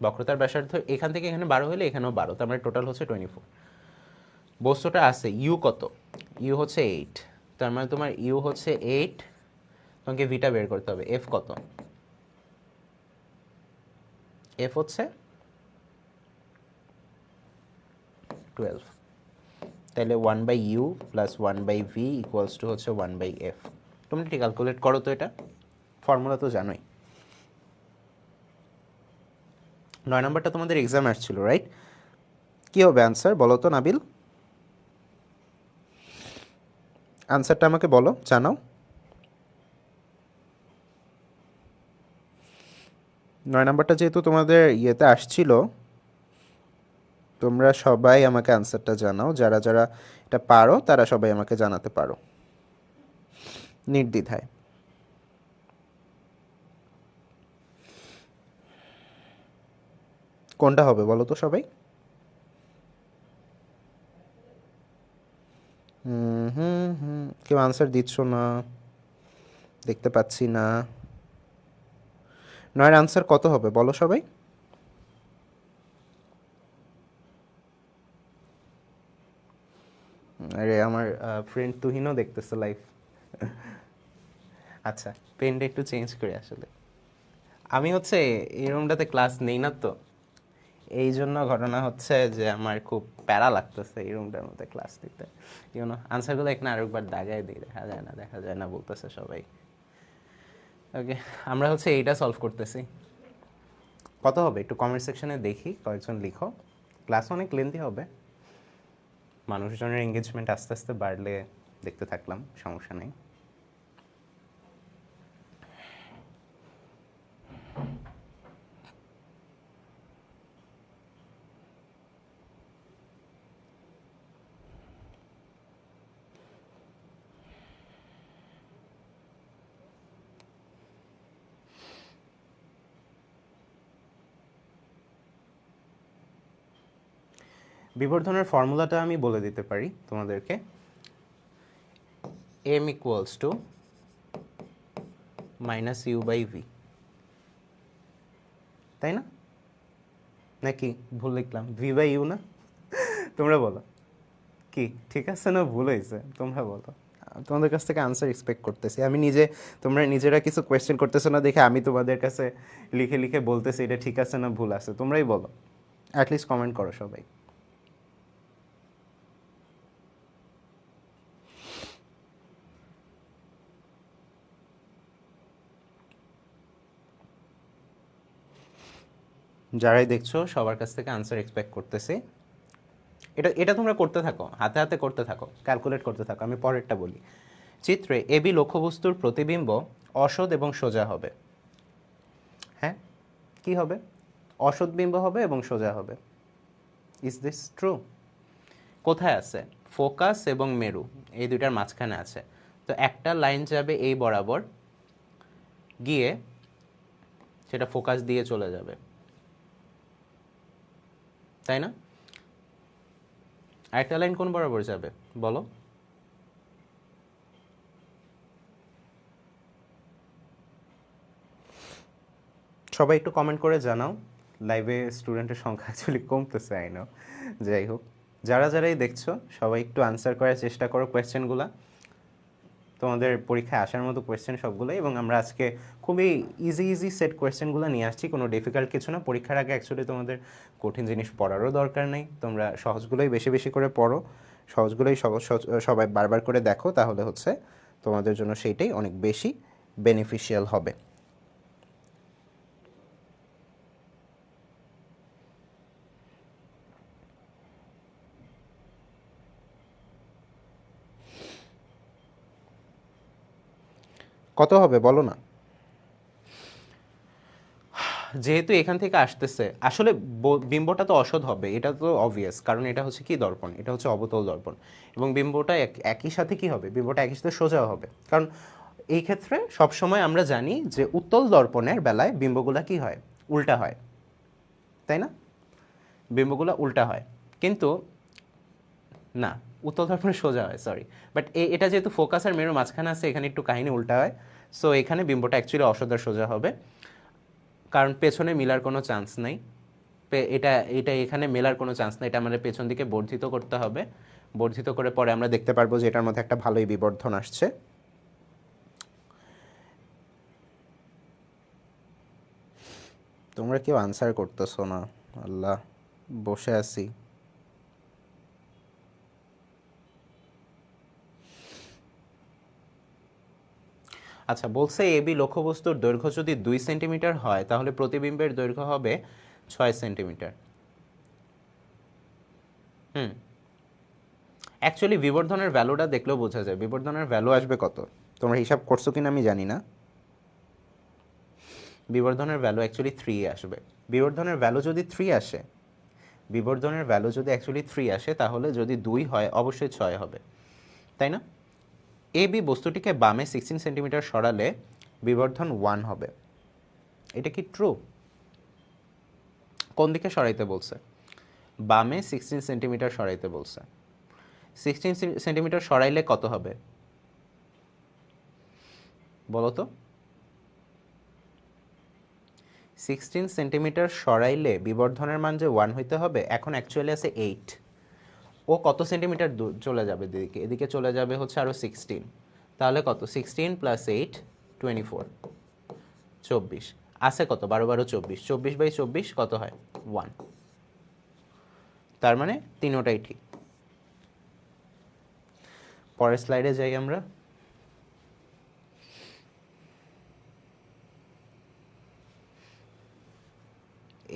বক্রতার ব্যাসার্ধ এখান থেকে এখানে 12 হলে এখানেও 12, তার মানে টোটাল হচ্ছে 24। বস্তুটা আছে ইউ কত? ইউ হচ্ছে 8, তার মানে তোমার ইউ হচ্ছে 8, তোমাকে ভিটা বের করতে হবে। এফ কত? এফ হচ্ছে 12। তাহলে 1/u plus 1/v equals to হচ্ছে 1/f। তুমি ঠিক ক্যালকুলেট করো তো, এটা ফর্মুলা তো জানোই। 9 নম্বরটা তোমাদের এক্সাম আসছিল, রাইট? কি হবে অ্যান্সার বলো তো নাবিল? অ্যান্সারটা আমাকে বলো, জানাও। 9 নম্বরটা যেহেতু তোমাদের ইয়েতে আসছিল, তোমরা সবাই আমাকে অ্যান্সারটা জানাও। যারা যারা এটা পারো তারা সবাই আমাকে জানাতে পারো নির্দ্বিধায়। কোনটা হবে বলো তো সবাই? কেউ আনসার দিচ্ছ না, দেখতে পাচ্ছি না। 9 আনসার কত হবে বলো সবাই? আরে আমার ফ্রেন্ড তুহিনও দেখতেছে লাইভ। আচ্ছা, পেনটা একটু চেঞ্জ করে আসলে আমি হচ্ছে এই রুমটাতে ক্লাস নেই না তো, এই জন্য ঘটনা হচ্ছে যে আমার খুব প্যারা লাগতেছে এই রুমটার মধ্যে ক্লাস দিতে। ইউনো আনসারগুলো এখানে আরেকবার দাগায় দিই, দেখা যায় না দেখা যায় না বলতেছে সবাই। ওকে, আমরা হচ্ছে এইটা সলভ করতেছি। কত হবে একটু কমেন্ট সেকশনে দেখি, কয়েকজন লিখো। ক্লাস অনেক লেন্থি হবে, মানুষজনের এঙ্গেজমেন্ট আস্তে আস্তে বাড়লে দেখতে থাকলাম, সমস্যা নেই। বিবর্ধনের ফর্মুলাটা আমি বলে দিতে পারি তোমাদেরকে। m equals to minus U by V, তাই না? নাকি ভুল লিখলাম? ভি বাই ইউ না? তোমরা বলো কি ঠিক আছে না ভুল হয়েছে? তোমরা বলো, তোমাদের কাছ থেকে আনসার এক্সপেক্ট করতেছি আমি নিজে। তোমরা নিজেরা কিছু কোয়েশ্চেন করতেছো না দেখে আমি তোমাদের কাছে লিখে লিখে বলতেছি এটা ঠিক আছে না ভুল আছে। তোমরাই বলো, অ্যাটলিস্ট কমেন্ট করো সবাই। যারাই দেখছো সবার কাছ থেকে আনসার এক্সপেক্ট করতেছি। এটা এটা তোমরা করতে থাকো, হাতে হাতে করতে থাকো, ক্যালকুলেট করতে থাকো। আমি পরেরটা বলি। চিত্রে এবি লক্ষ্যবস্তুর প্রতিবিম্ব অসৎ এবং সোজা হবে। হ্যাঁ, কি হবে? অসৎ বিম্ব হবে এবং সোজা হবে। Is this true? কোথায় আছে? ফোকাস এবং মেরু এই দুইটার মাঝখানে আছে। তো একটা লাইন যাবে এই বরাবর, গিয়ে সেটা ফোকাস দিয়ে চলে যাবে, তাই না? আরেকটা লাইন কোন বরাবর যাবে বলো? সবাই একটু কমেন্ট করে জানাও। লাইভে স্টুডেন্টের সংখ্যা অ্যাকচুয়ালি কমতেছে, আই নো। যাই হোক, যারাই দেখছো সবাই একটু আনসার করার চেষ্টা করো কোয়েশ্চেনগুলো। তোমাদের পরীক্ষায় আসার মতো কোয়েশ্চেন সবগুলোই, এবং আমরা আজকে খুবই ইজি সেট কোয়েশ্চেনগুলো নিয়ে আসছি, কোনো ডিফিকাল্ট কিছু না। পরীক্ষার আগে অ্যাকচুয়ালি তোমাদের কঠিন জিনিস পড়ারও দরকার নেই, তোমরা সহজগুলোই বেশি বেশি করে পড়ো, সহজগুলোই সবাই বারবার করে দেখো, তাহলে হচ্ছে তোমাদের জন্য সেইটাই অনেক বেশি বেনিফিশিয়াল হবে। কত হবে বলো না? যেহেতু এখান থেকে আসতেছে, আসলে বিম্বটা তো অসৎ হবে, এটা তো অবভিয়াস, কারণ এটা হচ্ছে কি দর্পণ, এটা হচ্ছে অবতল দর্পণ, এবং বিম্বটা একই সাথে কি হবে, বিম্বটা একই সাথে সোজা হবে। কারণ এই ক্ষেত্রে সবসময় আমরা জানি যে উত্তল দর্পণের বেলায় বিম্বগুলা কি হয়, উল্টা হয়, তাই না? বিম্বগুলা উল্টা হয়, কিন্তু না, উত্তল দর্পণে সোজা হয়, সরি। বাট এটা যেহেতু ফোকাস আর মেরুর মাঝখানে আছে, এখানে একটু কাহিনী উল্টা হয়। সো এখানে বিম্বটা অ্যাকচুয়ালি অসৎ আর সোজা হবে, কারণ পেছনে মিলার কোনো চান্স নেই। এটা এটা এখানে মেলার কোনো চান্স নেই, এটা আমাদের পেছন দিকে বর্ধিত করতে হবে। বর্ধিত করে পরে আমরা দেখতে পারবো যে এটার মধ্যে একটা ভালোই বিবর্ধন আসছে। তোমরা কেউ আনসার করতেছো না, আল্লাহ, বসে আছি। আচ্ছা, বলছে এবি লক্ষ্যবস্তুর দৈর্ঘ্য যদি 2 সেন্টিমিটার হয় তাহলে প্রতিবিম্বের দৈর্ঘ্য হবে 6 সেন্টিমিটার। অ্যাকচুয়ালি বিবর্ধনের ভ্যালুটা দেখলেও বোঝা যায়, বিবর্ধনের ভ্যালু আসবে কত। তোমরা হিসাব করছো কিনা আমি জানি না। বিবর্ধনের ভ্যালু অ্যাকচুয়ালি 3 আসবে। বিবর্ধনের ভ্যালু যদি 3 আসে, বিবর্ধনের ভ্যালু যদি অ্যাকচুয়ালি 3 আসে, তাহলে যদি 2 হয় অবশ্যই 6 হবে, তাই না? এ বি বস্তুটিকে বামে 16 সেন্টিমিটার সরালে বিবর্ধন 1 হবে। এটা কি ট্রু? কোন দিকে সরাইতে বলছে? বামে 16 সেন্টিমিটার সরাইতে বলছে। 16 সেন্টিমিটার সরাইলে কত হবে বলো তো? 16 সেন্টিমিটার সরাইলে বিবর্ধনের মান যে 1 হইতে হবে, এখন অ্যাকচুয়ালি আছে 8। ও কত সেন্টিমিটার চলে যাবে এদিকে? এদিকে চলে যাবে হচ্ছে আরও 16। তাহলে কত? 16 প্লাস 8 24, 24 আছে কত? 12 12 24, 24/24 কত হয়? 1। তার মানে তিনোটাই ঠিক। পরের স্লাইডে যাই আমরা।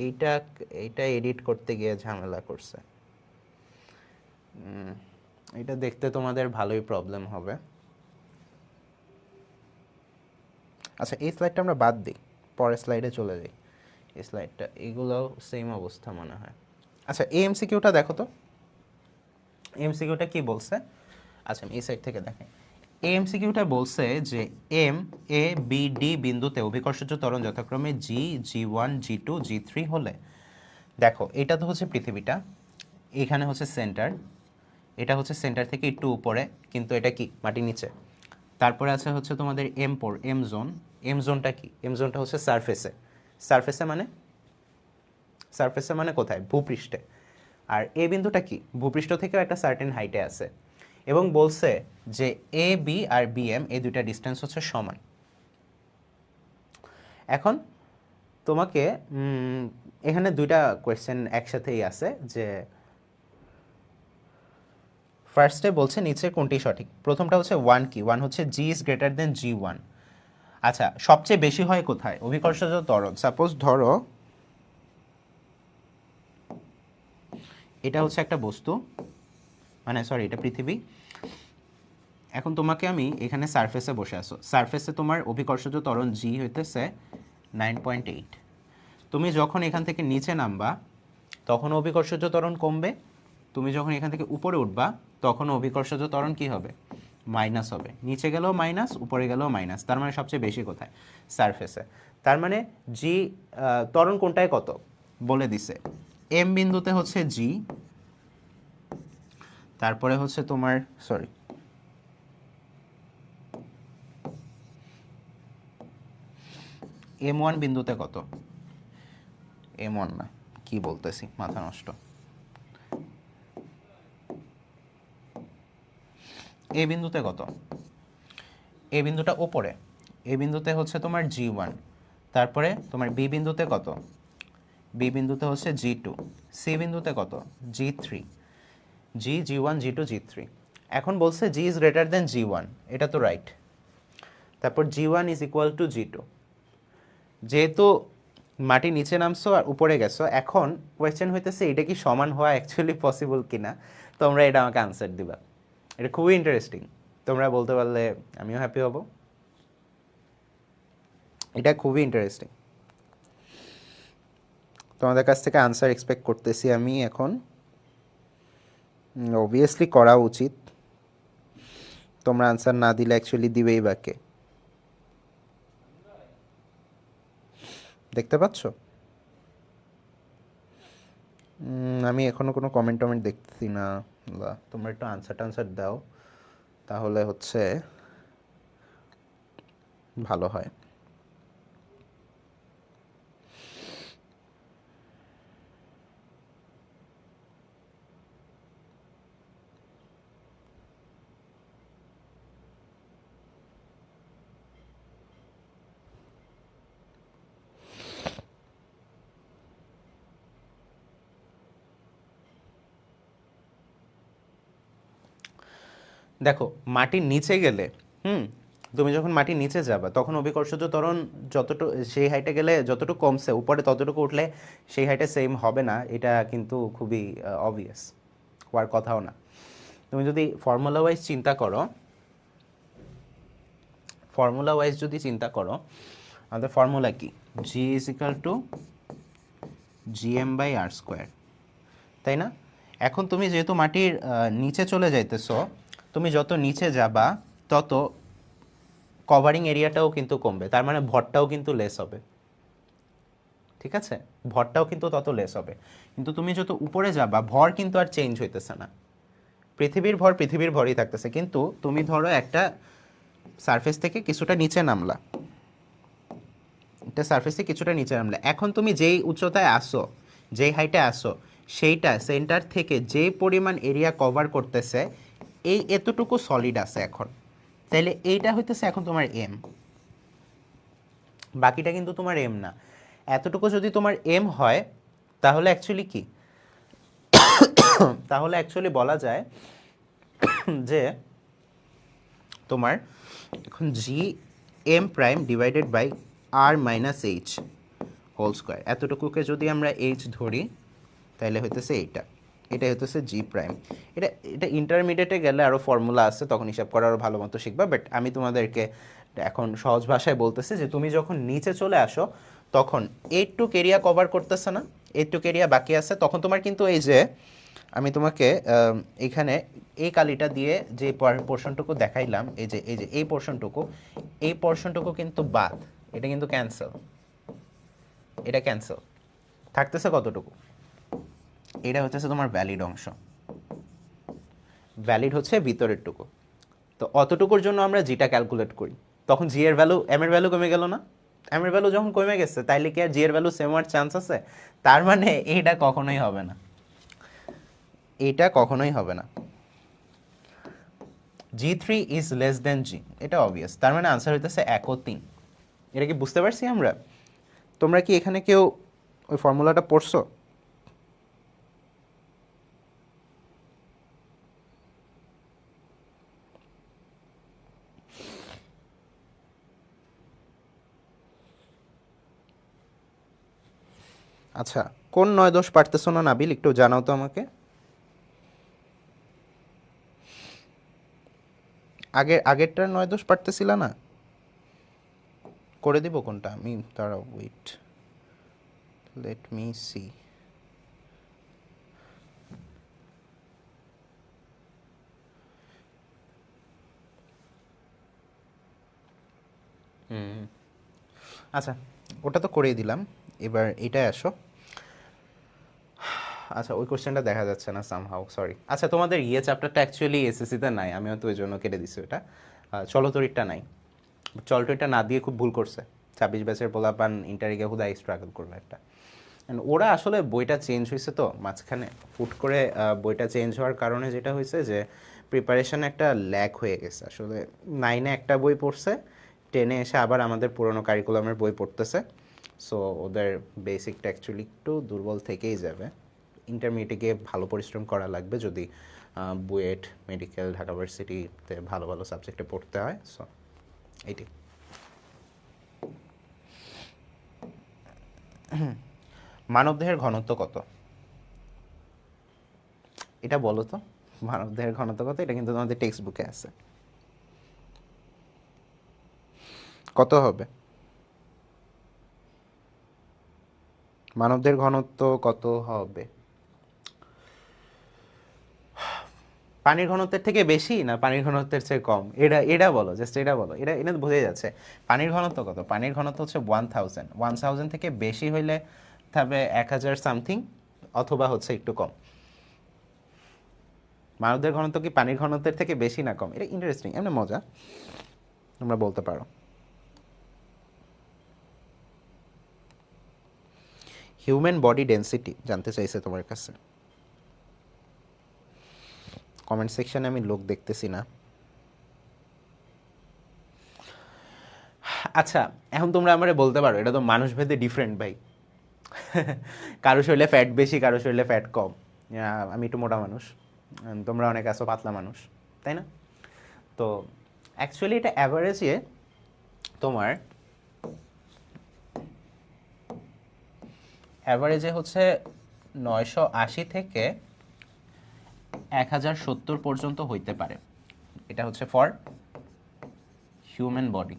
এইটা এইটা এডিট করতে গিয়ে ঝামেলা করছে। এটা দেখতে তোমাদের ভালোই প্রবলেম হবে। আচ্ছা, এই স্লাইডটা আমরা বাদ দিই, পরের স্লাইডে চলে যাই। এই স্লাইডটা, এগুলোও সেম অবস্থা মনে হয়। আচ্ছা, এই এমসিকিউটা দেখো তো, এমসিকিউটা কি বলছে। আচ্ছা, এই সাইড থেকে দেখেন। এই এমসিকিউটা বলছে যে এম এ বি ডি বিন্দুতে অভিকর্ষজ ত্বরণ যথাক্রমে জি, G1, G2, G3 হলে, দেখো এটা তো হচ্ছে পৃথিবীটা, এখানে হচ্ছে সেন্টার, এটা হচ্ছে সেন্টার থেকে একটু উপরে, কিন্তু এটা কি মাটির নিচে। তারপরে আছে হচ্ছে তোমাদের এম জোন। এম জোনটা কি? এম জোনটা হচ্ছে সারফেসে। সারফেসে মানে, সারফেসে মানে কোথায়? ভূপৃষ্ঠে। আর এ বিন্দুটা কি? ভূপৃষ্ঠ থেকেও একটা সার্টেন হাইটে আছে, এবং বলছে যে A B R B M এই দুইটা ডিস্টেন্স হচ্ছে সমান। এখন তোমাকে এখানে দুইটা কোয়েশ্চেন একসাথেই আছে, যে ফার্স্টে বলছে নিচে কোনটি সঠিক। প্রথমটা হচ্ছে 1 কি? 1 হচ্ছে জি ইজ গ্রেটার দেন G1। আচ্ছা, সবচেয়ে বেশি হয় কোথায়? অভিকর্ষজ ত্বরণ। সাপোজ ধরো এটা হচ্ছে একটা বস্তু, মানে সরি এটা পৃথিবী। এখন তোমাকে আমি এখানে সারফেসে বসে আছো, সারফেসে তোমার অভিকর্ষজ ত্বরণ জি হইতেছে 9.8। তুমি যখন এখান থেকে নিচে নামবা তখন অভিকর্ষজ ত্বরণ কমবে, তুমি যখন এখান থেকে উপরে উঠবা তখন অভিকর্ষজ ত্বরণ কি হবে? মাইনাস হবে। নিচে গেলেও মাইনাস, উপরে গেলেও মাইনাস। তার মানে সবচেয়ে বেশি কোথায়? সারফেসে। তার মানে জি ত্বরণ কোনটায় কত বলে দিছে, এম বিন্দুতে হচ্ছে জি, তারপরে হচ্ছে তোমার সরি M1 বিন্দুতে কত, M1 না, কি বলতেছি মাথা নষ্ট, এ বিন্দুতে কত, এ বিন্দুটা ওপরে, এ বিন্দুতে হচ্ছে তোমার G1, তারপরে তোমার বি বিন্দুতে কত, বি বিন্দুতে হচ্ছে G2, সি বিন্দুতে কত, G3, G1 G2 G3। এখন বলছে G is greater than G1, এটা তো রাইট। তারপর G1 is equal two G2। যেহেতু মাটি নিচে নামছো আর উপরে গেছো, এখন কোয়েশ্চেন হইতেছে এটা কি সমান হওয়া অ্যাকচুয়ালি পসিবল কিনা, তোমরা এটা আমাকে আনসার দিবা। এটা খুবই ইন্টারেস্টিং, তোমরা বলতে পারলে আমিও হ্যাপি হব। এটা খুবই ইন্টারেস্টিং, তোমাদের কাছ থেকে আনসার এক্সপেক্ট করতেছি আমি এখন। অবভিয়াসলি করা উচিত, তোমরা আনসার না দিলে অ্যাকচুয়ালি দিবেই বাকে, দেখতে পাচ্ছ? আমি এখনো কোনো কমেন্ট টমেন্ট দেখতেছি না। তোমরা একটু আনসার টানসার দাও, তাহলে হচ্ছে ভালো হয়। দেখো মাটির নিচে গেলে তুমি যখন মাটির নিচে যাবা তখন অভিকর্ষজ ত্বরণ যতটুকু সেই হাইটে গেলে যতটুকু কমছে, উপরে ততটুকু উঠলে সেই হাইটে সেম হবে না, এটা কিন্তু খুবই অবভিয়াস, হওয়ার কথাও না। তুমি যদি ফর্মুলা ওয়াইজ চিন্তা করো, ফর্মুলা ওয়াইজ যদি চিন্তা করো, আমাদের ফর্মুলা কি, জি ইজ ইকাল টু GM/r², তাই না? এখন তুমি যেহেতু মাটির নিচে চলে যাইতেছো, তুমি যত নিচে যাবা তত কভারিং এরিয়াটাও কিন্তু কমবে, তার মানে ভরটাও কিন্তু লেস হবে, ঠিক আছে? ভরটাও কিন্তু তত লেস হবে। কিন্তু তুমি যত উপরে যাবা ভর কিন্তু আর চেঞ্জ হইতেছে না, পৃথিবীর ভর পৃথিবীর ভরই থাকতেছে। কিন্তু তুমি ধরো একটা সারফেস থেকে কিছুটা নিচে নামলা, একটা সারফেস থেকে কিছুটা নিচে নামলা, এখন তুমি যেই উচ্চতায় আসো, যেই হাইটে আসো, সেইটা সেন্টার থেকে যে পরিমাণ এরিয়া কভার করতেছে এই এতটুকু সলিড আছে এখন, তাইলে এইটা হইতেছে এখন তোমার এম, বাকিটা কিন্তু তোমার এম না। এতটুকু যদি তোমার এম হয় তাহলে অ্যাকচুয়ালি কি, তাহলে অ্যাকচুয়ালি বলা যায় যে তোমার এখন G M prime divided by r-h whole square, এতটুকুকে যদি আমরা h ধরি তাহলে হইতেছে এইটা, এটাই হইতেছে জি প্রাইম। এটা এটা ইন্টারমিডিয়েটে গেলে আরও ফর্মুলা আছে, তখন হিসাব করা আরও ভালো মতো শিখবা, বাট আমি তোমাদেরকে এখন সহজ ভাষায় বলতেছি যে তুমি যখন নিচে চলে আসো তখন এইটুক এরিয়া কভার করতেছে না, এইটুক এরিয়া বাকি আছে, তখন তোমার কিন্তু এই যে আমি তোমাকে এখানে এই কালিটা দিয়ে যে পোর্শনটুকু দেখাইলাম, এই যে এই পোর্শনটুকু কিন্তু বাদ, এটা কিন্তু ক্যান্সেল, এটা ক্যান্সেল থাকতেছে কতটুকু, এটা হচ্ছে তোমার ভ্যালিড অংশ, ভ্যালিড হচ্ছে ভিতরের টুকু। তো অতটুকুর জন্য আমরা জিটা ক্যালকুলেট করি, তখন জি এর ভ্যালু, এম এর ভ্যালু কমে গেল না? এম এর ভ্যালু যখন কমে গেছে তাইলে কি আর জি এর ভ্যালু সেম হওয়ার চান্স আছে? তার মানে এইটা কখনোই হবে না, এটা কখনোই হবে না। G3 ইজ লেস দেন জি, এটা অবভিয়াস, তার মানে আনসার হইতেছে 1 ও 3। এটা কি বুঝতে পারছি আমরা? তোমরা কি এখানে কেউ ওই ফর্মুলাটা পড়ছো? আচ্ছা, কোন 9 দোষ পারতেছো না নাবিল, একটু জানাও তো আমাকে। আগেরটা 9 দোষ পারতেছিল না, করে দিব কোনটা আমি, দাঁড়াও ওয়েট, লেট মি সি। আচ্ছা ওটা তো করেই দিলাম, এবার এটাই আসো। আচ্ছা ওই কোশ্চেনটা দেখা যাচ্ছে না সামহাউ, সরি। আচ্ছা তোমাদের চ্যাপ্টারটা অ্যাকচুয়ালি এসএসসিতে নাই, আমি হয়তো ওই জন্য কেটে দিছি ওটা। চলতরিরটা নাই, চলতরিরটা না দিয়ে খুব ভুল করছে। 26 ব্যাচের পোলাপান ইন্টারে গিয়ে হুদাই স্ট্রাগল করবে একটা। And ওরা আসলে বইটা চেঞ্জ হয়েছে তো মাঝখানে, হুট করে বইটা চেঞ্জ হওয়ার কারণে যেটা হয়েছে যে প্রিপারেশন একটা ল্যাক হয়ে গেছে। আসলে 9-এ একটা বই পড়ছে, 10-এ এসে আবার আমাদের পুরনো কারিকুলামের বই পড়তেছে। সো ওদের বেসিকটা অ্যাকচুয়ালি একটু দুর্বল থেকেই যাবে। ইন্টারমিডিয়েটে গিয়ে ভালো পরিশ্রম করা লাগবে যদি বুয়েট, মেডিকেল, ঢাকা ভার্সিটিতে ভালো ভালো সাবজেক্টে পড়তে হয়। সো এইটি। মানবদেহের ঘনত্ব কত? এটা বলো তো, মানবদেহের ঘনত্ব কত? এটা কিন্তু তোমাদের টেক্সট বুকে আছে। কত হবে মানবদেহের ঘনত্ব? কত হবে? পানির ঘনত্বের থেকে বেশি না পানির ঘনত্বের চেয়ে কম? এটা বলো, জাস্ট এটা বলো। এটা বোঝাই যাচ্ছে। পানির ঘনত্ব কত? পানির ঘনত্ব হচ্ছে 1000। 1000 থেকে বেশি হইলে তবে 1000 সামথিং, অথবা হচ্ছে একটু কম। মানবদের ঘনত্ব কি পানির ঘনত্বের থেকে বেশি না কম? এটা ইন্টারেস্টিং, এমনি মজা, তোমরা বলতে পারো। হিউম্যান বডি ডেন্সিটি জানতে চাইছে তোমার কাছে। কমেন্ট সেকশনে আমি লোক দেখতেছি না। আচ্ছা এখন তোমরা আমারে বলতে পারো, এটা তো মানুষ ভেদে ডিফারেন্ট ভাই। কারো শরীরে ফ্যাট বেশি, কারো শরীরে ফ্যাট কম। আমি একটু মোটা মানুষ, তোমরা অনেক আছো পাতলা মানুষ, তাই না? তো অ্যাকচুয়ালি এটা অ্যাভারেজে তোমার অ্যাভারেজে হচ্ছে 980 থেকে 1070 পর্যন্ত হইতে পারে। এটা হচ্ছে ফর হিউম্যান বডি।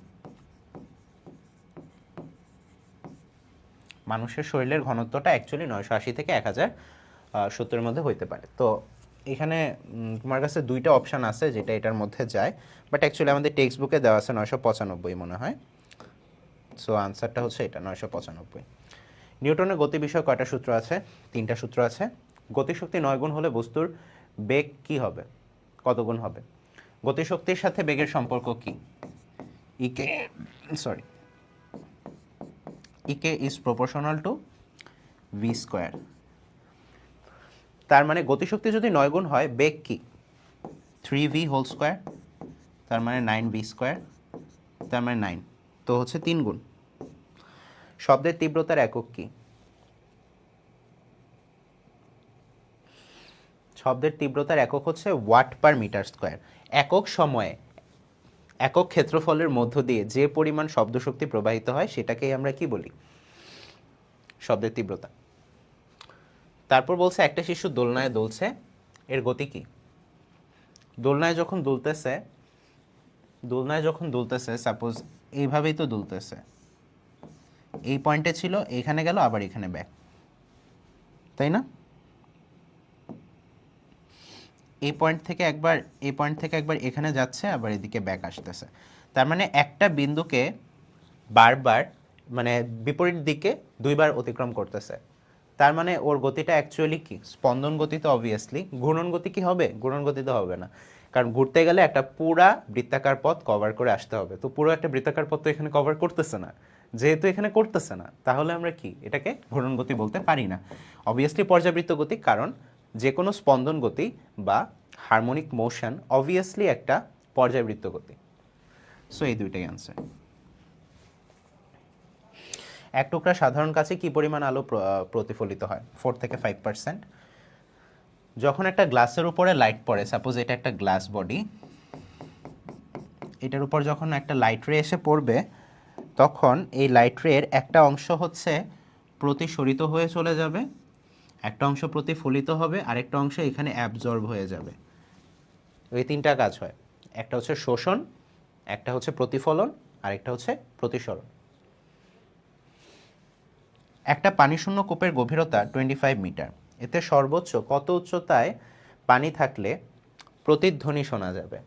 মানুষের শরীরের ঘনত্বটা অ্যাকচুয়ালি 980 থেকে 1070-এর মধ্যে হইতে পারে। তো এখানে তোমার কাছে দুইটা অপশান আছে যেটা এটার মধ্যে যায়, বাট অ্যাকচুয়ালি আমাদের টেক্সট বুকে দেওয়া আছে 995 মনে হয়। সো আনসারটা হচ্ছে এটা 995। নিউটনের গতি বিষয়ে কয়টা সূত্র আছে? 3টা সূত্র আছে। গতিশক্তি 9 গুণ হলে বস্তুর বেগ কি হবে? কত গুণ হবে? গতিশক্তির সাথে বেগের সম্পর্ক কি? E K sorry E K is proportional to V square. তার মানে গতিশক্তি যদি 9 গুণ হয়, বেগ কি? 3v হোল স্কোয়ার, তার মানে 9v স্কোয়ার, তার মানে 9, তো হচ্ছে 3 গুণ। শব্দের তীব্রতার একক কি? শব্দের তীব্রতার একক হচ্ছে ওয়াট পার মিটার স্কোয়ার। একক সময়ে একক ক্ষেত্রফলের মধ্য দিয়ে যে পরিমাণ শব্দশক্তি প্রবাহিত হয় সেটাকেই আমরা কি বলি? শব্দের তীব্রতা। তারপর বলছে একটা শিশু দোলনায় দুলছে, এর গতি কি? দোলনায় যখন দুলতেছে সাপোজ এইভাবেই তো দুলতেছে, এই পয়েন্টে ছিল, এইখানে গেল, আবার এখানে ব্যাক, তাই না? এই পয়েন্ট থেকে একবার এখানে যাচ্ছে, আবার এদিকে ব্যাক আসতেছে। তার মানে একটা বিন্দুকে বারবার মানে বিপরীত দিকে দুইবার অতিক্রম করতেছে। তার মানে ওর গতিটা অ্যাকচুয়ালি কি? স্পন্দন গতি তো অবভিয়াসলি। ঘূর্ণন গতি কি হবে? ঘূর্ণন গতি তো হবে না, কারণ ঘুরতে গেলে একটা পুরা বৃত্তাকার পথ কভার করে আসতে হবে। তো পুরো একটা বৃত্তাকার পথ তো এখানে কভার করতেছে না। যেহেতু এখানে করতেছে না, তাহলে আমরা কি এটাকে ঘূর্ণন গতি বলতে পারি না। অবভিয়াসলি পর্যাবৃত্ত গতি, কারণ যে কোনো স্পন্দন গতি বা হারমোনিক মোশন অবভিয়াসলি একটা পর্যাবৃত্ত গতি। সো এই দুইটাই আনসার। এক টুকরা সাধারণ কাছে কি পরিমাণ আলো প্রতিফলিত হয়? 4 থেকে 5%। যখন একটা গ্লাসের উপরে লাইট পড়ে, সাপোজ এটা একটা গ্লাস বডি, এটার উপর যখন একটা লাইট রে এসে পড়বে, তখন এই লাইট রের একটা অংশ হচ্ছে প্রতিসরিত হয়ে চলে যাবে, একটা অংশ প্রতিফলিত হবে, আরেকটা অংশ এখানে অ্যাবজর্ব হয়ে যাবে। ওই 3টা কাজ হয়। একটা হচ্ছে শোষণ, একটা হচ্ছে প্রতিফলন, আর একটা হচ্ছে প্রতিসরণ। একটা পানিশূন্য কূপের গভীরতা 25 মিটার, এতে সর্বোচ্চ কত উচ্চতায় পানি থাকলে প্রতিধ্বনি শোনা যাবে?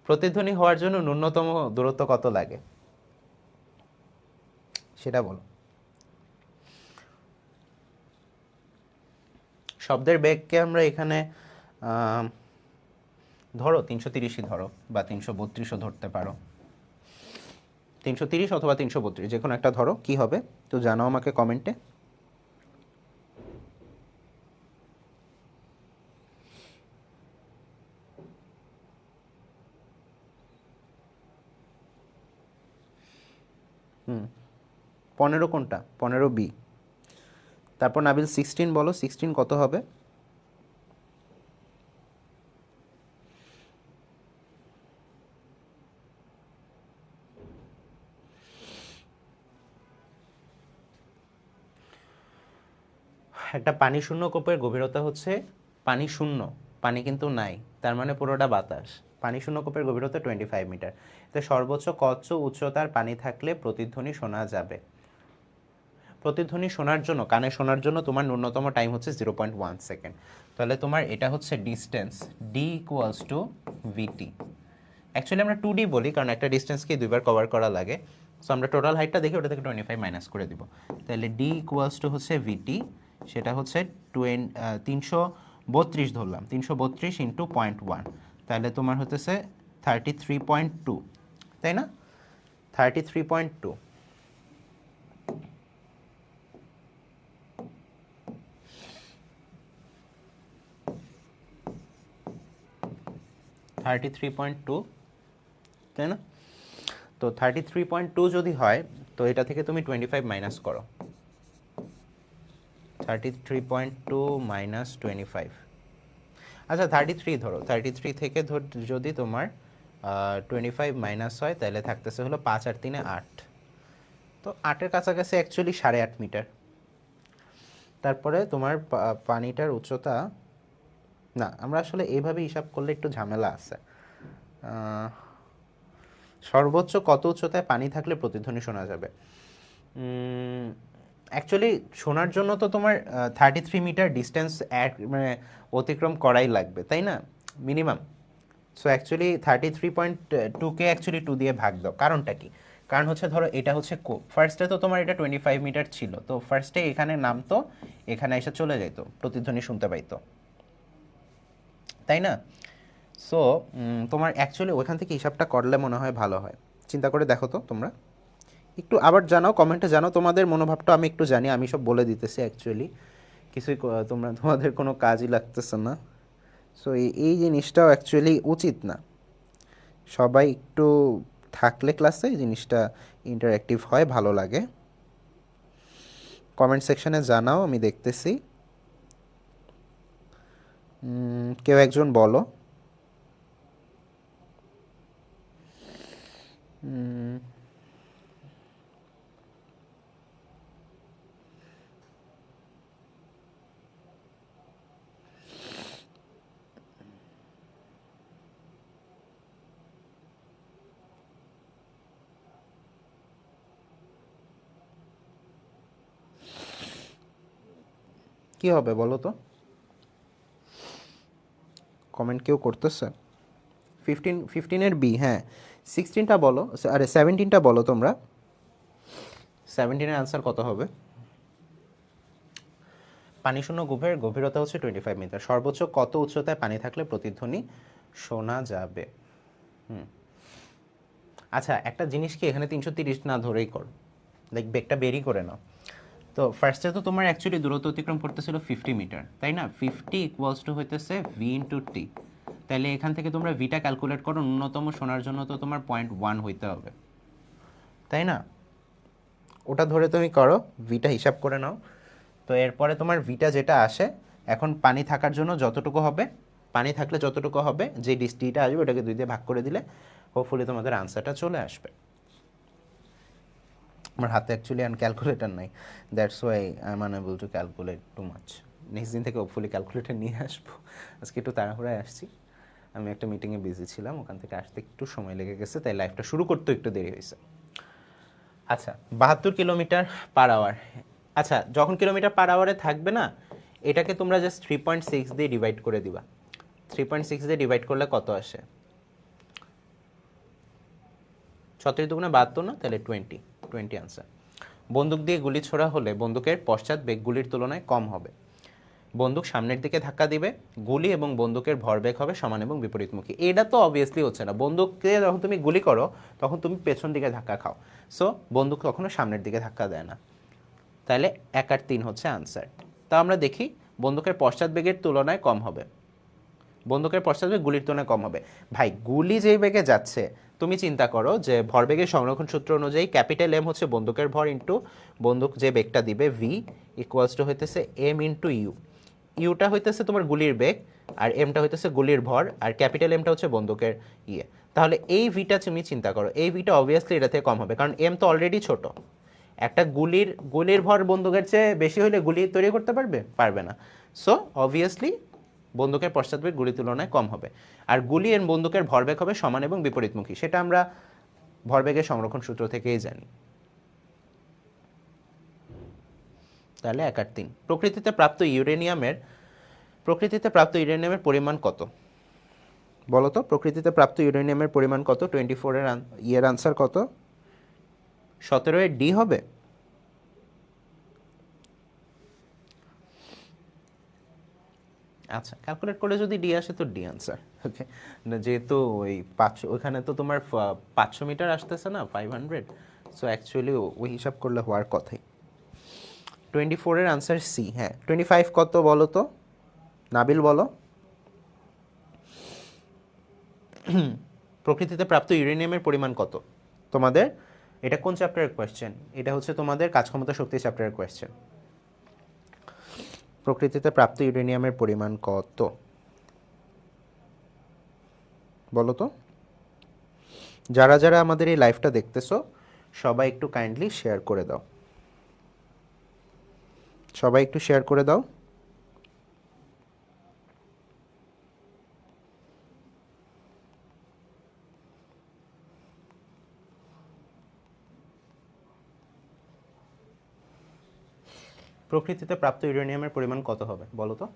প্রতিধ্বনি হওয়ার জন্য ন্যূনতম দূরত্ব কত লাগে সেটা বলো। শব্দের বেগকে আমরা এখানে ধরো 330ই ধরো, বা 332ও ধরতে পারো, 330 অথবা 332 যে কোনো একটা ধরো, কি হবে তো জানাও আমাকে কমেন্টে। হুম, 15 কোনটা? 15B। তারপর নাবিল 16 বলো, 16 কত হবে? একটা পানি শূন্য কূপের গভীরতা হচ্ছে পানি শূন্য, পানি কিন্তু নাই, তার মানে পুরোটা বাতাস। পানি শূন্য কূপের গভীরতা 25 মিটার, তো সর্বোচ্চ কত উচ্চতার পানি থাকলে প্রতিধ্বনি শোনা যাবে? প্রতিধ্বনি শোনার জন্য, কানে শোনার জন্য তোমার ন্যূনতম টাইম হচ্ছে 0.1 সেকেন্ড। তাহলে তোমার এটা হচ্ছে distance, D equals to V T. Actually আমরা 2D বলি কারণ একটা ডিস্টেন্সকে দুইবার কভার করা লাগে। সো আমরা টোটাল হাইটটা দেখি, ওটা থেকে 25 মাইনাস করে দিব। তাহলে ডি ইকুয়ালস টু হচ্ছে ভিটি, সেটা হচ্ছে 332 ধরলাম, 332 ইন্টু 0.1, তাহলে তোমার হতেছে 33.2, তাই না? 33.2। 33.2, তাই না? তো 33.2 যদি হয়, তো এটা থেকে তুমি 25 মাইনাস করো। 33.2 মাইনাস 25, আচ্ছা 33 ধরো, 33 থেকে যদি তোমার 25 মাইনাস হয়, তাহলে থাকতেছে হলো 5 আর 3 8, তো 8-এর কাছাকাছি অ্যাকচুয়ালি 8.5 মিটার। তারপরে তোমার পানিটার উচ্চতা, না আমরা আসলে এইভাবে হিসাব করলে একটু ঝামেলা আছে। সর্বোচ্চ কত উচ্চতায় পানি থাকলে প্রতিধ্বনি শোনা যাবে? অ্যাকচুয়ালি শোনার জন্য তো তোমার 33 মিটার ডিস্টেন্স মানে অতিক্রম করাই লাগবে, তাই না, মিনিমাম। সো অ্যাকচুয়ালি 33.2কে অ্যাকচুয়ালি 2 দিয়ে ভাগ দাও। কারণটা কি? কারণ হচ্ছে ধরো এটা হচ্ছে কূপ, ফার্স্টে তো তোমার এটা 25 মিটার ছিল, তো ফার্স্টে এখানে নামতো, এখানে এসে চলে যেত, প্রতিধ্বনি শুনতে পাইতো, তাই না? সো তোমার অ্যাকচুয়ালি ওইখান থেকে হিসাবটা করলে মনে হয় ভালো হয়। চিন্তা করে দেখো তো তোমরা, একটু আবার জানাও, কমেন্টে জানাও তোমাদের মনোভাবটা, আমি একটু জানি, আমি সব বলে দিতেছি অ্যাকচুয়ালি কিছুই তোমাদের কোনো কাজই লাগতেছে না। সো এই জিনিসটাও অ্যাকচুয়ালি উচিত না, সবাই একটু থাকলে ক্লাসে এই জিনিসটা ইন্টারঅ্যাক্টিভ হয়, ভালো লাগে। কমেন্ট সেকশনে জানাও, আমি দেখতেছি। কেউ একজন বলো। কি হবে বলো তো, কমেন্ট কেউ করতেছে? 15-এর বি, হ্যাঁ। 16টা বলো, আরে 17টা বলো তোমরা। 17-এর আনসার কত হবে? পানিশূন্য কূপের গভীরতা হচ্ছে 25 মিটার, সর্বোচ্চ কত উচ্চতায় পানি থাকলে প্রতিধ্বনি শোনা যাবে? আচ্ছা একটা জিনিস কি, এখানে 330 না ধরেই কর, লাইক বেগটা বেরি করে নাও। তো ফার্স্টে তো তোমার অ্যাকচুয়ালি দূরত্ব অতিক্রম করতেছিল 50 মিটার, তাই না? 50 ইকুয়ালস টু হইতেছে ভি ইন্টু টি। তাহলে এখান থেকে তোমরা ভিটা ক্যালকুলেট করো, ন্যূনতম শোনার জন্য তো তোমার 0.1 হইতে হবে, তাই না? ওটা ধরে তুমি করো, ভিটা হিসাব করে নাও। তো এরপরে তোমার ভিটা যেটা আসে, এখন পানি থাকার জন্য যতটুকু হবে, পানি থাকলে যতটুকু হবে, যে ডিস্টিটা আসবে ওটাকে 2 দিয়ে ভাগ করে দিলে হোপফুলি তোমাদের আনসারটা চলে আসবে। আমার হাতে অ্যাকচুয়ালি ক্যালকুলেটার নাই, that's why I am unable to calculate too much. Next দিন থেকে হোপফুলি ক্যালকুলেটার নিয়ে আসবো, আজকে একটু তাড়াহুড়ায় আসছি। আমি একটা মিটিংয়ে বিজি ছিলাম, ওখান থেকে আসতে একটু সময় লেগে গেছে, তাই লাইভটা শুরু করতে একটু দেরি হয়েছে। আচ্ছা, 72 কিলোমিটার পার আওয়ার। আচ্ছা, যখন কিলোমিটার পার আওয়ারে থাকবে না, এটাকে তোমরা জাস্ট 3.6 দিয়ে ডিভাইড করে দিবা। 3.6 দিয়ে ডিভাইড করলে কত আসে? 36 দুগুণে 72 না, তাহলে 20 আনসার। বন্দুক দিয়ে গুলি ছোড়া হলে বন্দুকের পশ্চাৎ বেগ গুলির তুলনায় কম হবে। বন্দুক সামনের দিকে ধাক্কা দিবে, গুলি এবং বন্দুকের ভরবেগ হবে সমান এবং বিপরীতমুখী। এটা তো অবভিয়াসলি হচ্ছে না, বন্দুককে যখন তুমি গুলি করো তখন তুমি পেছন দিকে ধাক্কা খাও, সো বন্দুক কখনো সামনের দিকে ধাক্কা দেয় না। তাহলে 1 আর 3 হচ্ছে আনসার। তা আমরা দেখি বন্দুকের পশ্চাৎ বেগের তুলনায় কম হবে। বন্দুকের পশ্চাৎ বেগ গুলির তুলনায় কম হবে। ভাই, গুলি যেই বেগে যাচ্ছে, তুমি চিন্তা করো যে ভরবেগের সংরক্ষণ সূত্র অনুযায়ী ক্যাপিটাল এম হচ্ছে বন্দুকের ভর ইন্টু বন্দুক যে বেগটা দিবে ভি ইকুয়ালস টু হইতেছে এম ইন্টু ইউ। ইউটা হইতেছে তোমার গুলির বেগ, আর এমটা হইতেছে গুলির ভর, আর ক্যাপিটাল এমটা হচ্ছে বন্দুকের ইয়ে। তাহলে এই ভিটা তুমি চিন্তা করো, এই ভিটা অবভিয়াসলি এটা থেকে কম হবে, কারণ এম তো অলরেডি ছোট। একটা গুলির ভর বন্দুকের চেয়ে বেশি হলে গুলি তৈরি করতে পারবে না। সো অবভিয়াসলি বন্দুকের পশ্চাৎবেগ গুলির তুলনায় কম হবে। আর গুলি এর বন্দুকের ভরবেগ হবে সমান এবং বিপরীতমুখী, সেটা আমরা ভরবেগের সংরক্ষণ সূত্র থেকেই জানি। তাহলে 1 আর 3। প্রকৃতিতে প্রাপ্ত ইউরেনিয়ামের পরিমাণ কত? বলো তো, প্রকৃতিতে প্রাপ্ত ইউরেনিয়ামের পরিমাণ কত? 24 এর ইয়ের আনসার কত? 17 এর ডি হবে। আচ্ছা, ক্যালকুলেট করে যদি ডি আসে তো ডি আনসার। ওকে, যেহেতু ওই 500, ওইখানে তো তোমার 500 মিটার আসতেছে না, 500, সো অ্যাকচুয়ালি ওই হিসাব করলে হওয়ার কথাই। 24 এর আনসার সি। হ্যাঁ, 25 কত বলো তো, নাবিল বলো। প্রকৃতিতে প্রাপ্ত ইউরেনিয়ামের পরিমাণ কত? তোমাদের এটা কোন চ্যাপ্টারের কোয়েশ্চেন? এটা হচ্ছে তোমাদের কাজ ক্ষমতা শক্তি চ্যাপ্টারের কোয়েশ্চেন। প্রকৃতিতে প্রাপ্ত ইউরেনিয়ামের পরিমাণ কত বলো তো? যারা যারা আমাদের এই লাইভটা দেখতেছো সবাই একটু কাইন্ডলি শেয়ার করে দাও, সবাই একটু শেয়ার করে দাও। প্রকৃতিতে প্রাপ্ত ইউরেনিয়ামের পরিমাণ কত হবে বলো তো?